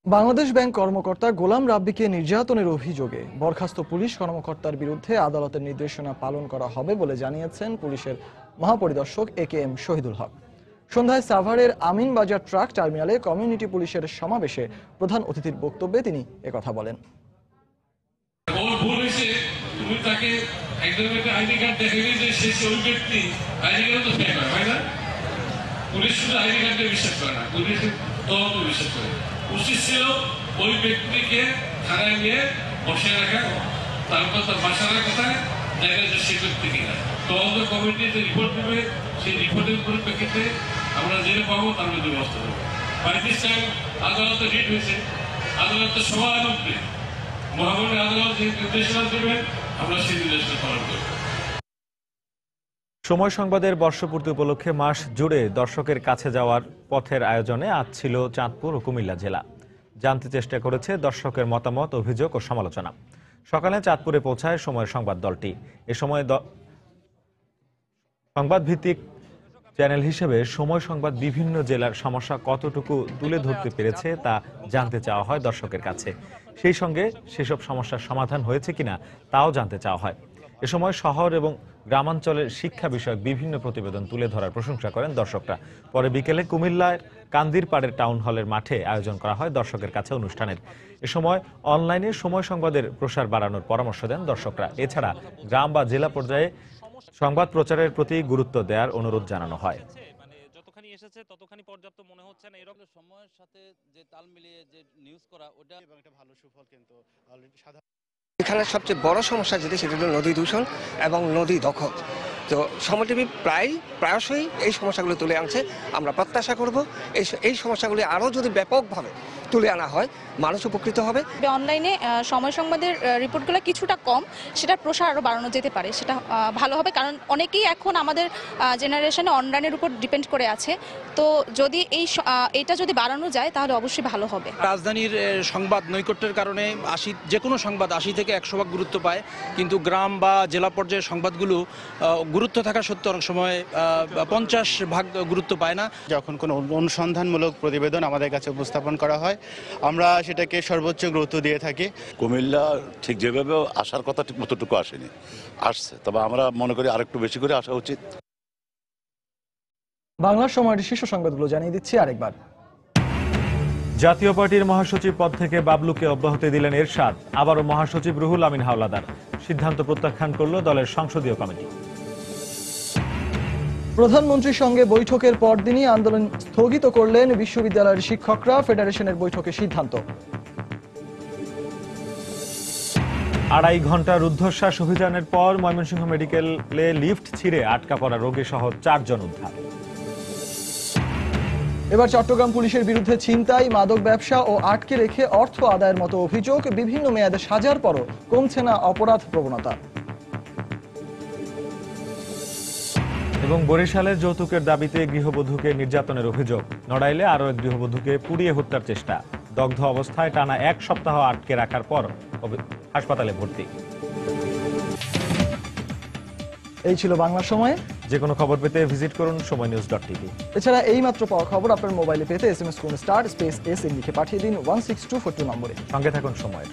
বাংলাদেশ ব্যাংক কর্মকর্তা গোলাম রাব্বিকে নির্যাতনের অভিযোগে বরখাস্ত পুলিশ কর্মকর্তার বিরুদ্ধে আদালতের নির্দেশনা পালন করা হবে বলে জানিয়েছেন পুলিশের মহাপরিদর্শক AKM শহীদুল হক। সন্ধ্যায় সাভারের আমিনবাজার ট্রাক টার্মিনালে কমিউনিটি পুলিশের সমাবেশে প্রধান অতিথির বক্তব্যে তিনি একথা বলেন। উচিত ছিল ওই ব্যক্তিকে থানায় নিয়ে বসে রাখা, তারপর তার বাসার কোথায় দেখা যায় সে ব্যক্তি কিনা তদন্ত কমিটি যে রিপোর্ট দেবে, সেই রিপোর্টের পরিপ্রেক্ষিতে আমরা জেনে পাবো, তার মধ্যে ব্যবস্থা দেবো। বাই দিস টাইম আদালতে রিট হয়েছে, আদালতের সমাধানকে মহামান্য আদালত যে নির্দেশনা দেবেন আমরা সেই নির্দেশনা পালন করব। সময় সংবাদের বর্ষপূর্তি উপলক্ষে মাস জুড়ে দর্শকের কাছে যাওয়ার পথের আয়োজনে আজ ছিল চাঁদপুর ও কুমিল্লা জেলা। জানতে চেষ্টা করেছে দর্শকের মতামত, অভিযোগ ও সমালোচনা। সকালে চাঁদপুরে পৌঁছায় সময় সংবাদ দলটি। এ সময় সংবাদ ভিত্তিক চ্যানেল হিসেবে সময় সংবাদ বিভিন্ন জেলার সমস্যা কতটুকু তুলে ধরতে পেরেছে তা জানতে চাওয়া হয় দর্শকের কাছে। সেই সঙ্গে সেসব সমস্যার সমাধান হয়েছে কিনা তাও জানতে চাওয়া হয়। এ সময় শহর এবং গ্রামাঞ্চলের শিক্ষা বিষয়ক বিভিন্ন প্রতিবেদন তুলে ধরার প্রশংসা করেন দর্শকরা। পরে বিকেলে কুমিল্লার কান্দিরপাড়ের টাউন হলের মাঠে আয়োজন করা হয় দর্শকের কাছে অনুষ্ঠানের। এ সময় অনলাইনে সময় সংবাদের প্রসার বাড়ানোর পরামর্শ দেন দর্শকরা। এছাড়া গ্রাম বা জেলা পর্যায়ে সংবাদ প্রচারের প্রতি গুরুত্ব দেওয়ার অনুরোধ জানানো হয়। যতখানি এসেছে ততখানি পর্যাপ্ত মনে হচ্ছে না। এরকম সময়ের সাথে যে তাল মিলিয়ে যে নিউজ করা, ওটা এবং একটা ভালো সুফল কিন্তু অলরেডি সাধারণ। এখানে সবচেয়ে বড় সমস্যা যেটি, সেটা হলো নদী দূষণ এবং নদী দখল। তো সময় টিভি প্রায়শই এই সমস্যাগুলো তুলে আনছে। আমরা প্রত্যাশা করব এই সমস্যাগুলি আরও যদি ব্যাপকভাবে তুলে আনা হয়, মানুষ উপকৃত হবে। অনলাইনে সময় সংবাদের রিপোর্টগুলো কিছুটা কম, সেটার প্রসার আরও বাড়ানো যেতে পারে, সেটা ভালো হবে। কারণ অনেকেই এখন আমাদের জেনারেশনে অনলাইনের উপর ডিপেন্ড করে আছে, তো যদি এইটা যদি বাড়ানো যায় তাহলে অবশ্যই ভালো হবে। রাজধানীর সংবাদ নৈকট্যের কারণে যে কোনো সংবাদ 80 থেকে 100 ভাগ গুরুত্ব পায়, কিন্তু গ্রাম বা জেলা পর্যায়ের সংবাদগুলো গুরুত্ব থাকা সত্ত্বেও অনেক সময় 50 ভাগ গুরুত্ব পায় না। যখন কোনো অনুসন্ধানমূলক প্রতিবেদন আমাদের কাছে উপস্থাপন করা হয়, আমরা সেটাকে সর্বোচ্চ গুরুত্ব দিয়ে থাকি। কুমিল্লা ঠিক যেভাবে আসার কথা ঠিক মতটুকু আসেনি, আসছে, তবে আমরা মনে করি আরেকটু বেশি করে আসা উচিত। বাংলার সময়ের শীর্ষ সংবাদগুলো জানিয়ে দিচ্ছি আরেকবার। জাতীয় পার্টির মহাসচিব পদ থেকে বাবলুকে অব্যাহতি দিলেন এরশাদ, আবারও মহাসচিব রুহুল আমিন হাওলাদার। সিদ্ধান্ত প্রত্যাখ্যান করল দলের সংসদীয় কমিটি। প্রধানমন্ত্রীর সঙ্গে বৈঠকের পরদিনই আন্দোলন স্থগিত করলেন বিশ্ববিদ্যালয়ের শিক্ষকরা, ফেডারেশনের বৈঠকে সিদ্ধান্ত। 2.5 ঘন্টা রুদ্ধশ্বাস অভিযানের পর ময়মনসিংহ মেডিকেলে লিফট ছিঁড়ে আটকা পড়া রোগী সহ 4 জন উদ্ধার। এবার চট্টগ্রাম পুলিশের বিরুদ্ধে ছিনতাই, মাদক ব্যবসা ও আটকে রেখে অর্থ আদায়ের মতো অভিযোগ। বিভিন্ন মেয়াদে সাজার পরও কমছে না অপরাধ প্রবণতা। এবং বরিশালের যৌতুকের দাবিতে গৃহবধূকে নির্যাতনের অভিযোগ। নড়াইলে আরও এক গৃহবধূকে পুড়িয়ে হত্যার চেষ্টা। দগ্ধ অবস্থায় টানা 1 সপ্তাহ আটকে রাখার পর হাসপাতালে ভর্তি। এই ছিল বাংলা সময়। যে কোনো খবর পেতে ভিজিট করুন সময়নিউজ.tv। এছাড়া এই মাত্র পাওয়া খবর আপনার মোবাইলে পেতে SMS করুন *S লিখে পাঠিয়ে দিন 16242 নম্বরে। সঙ্গে থাকুন সময়।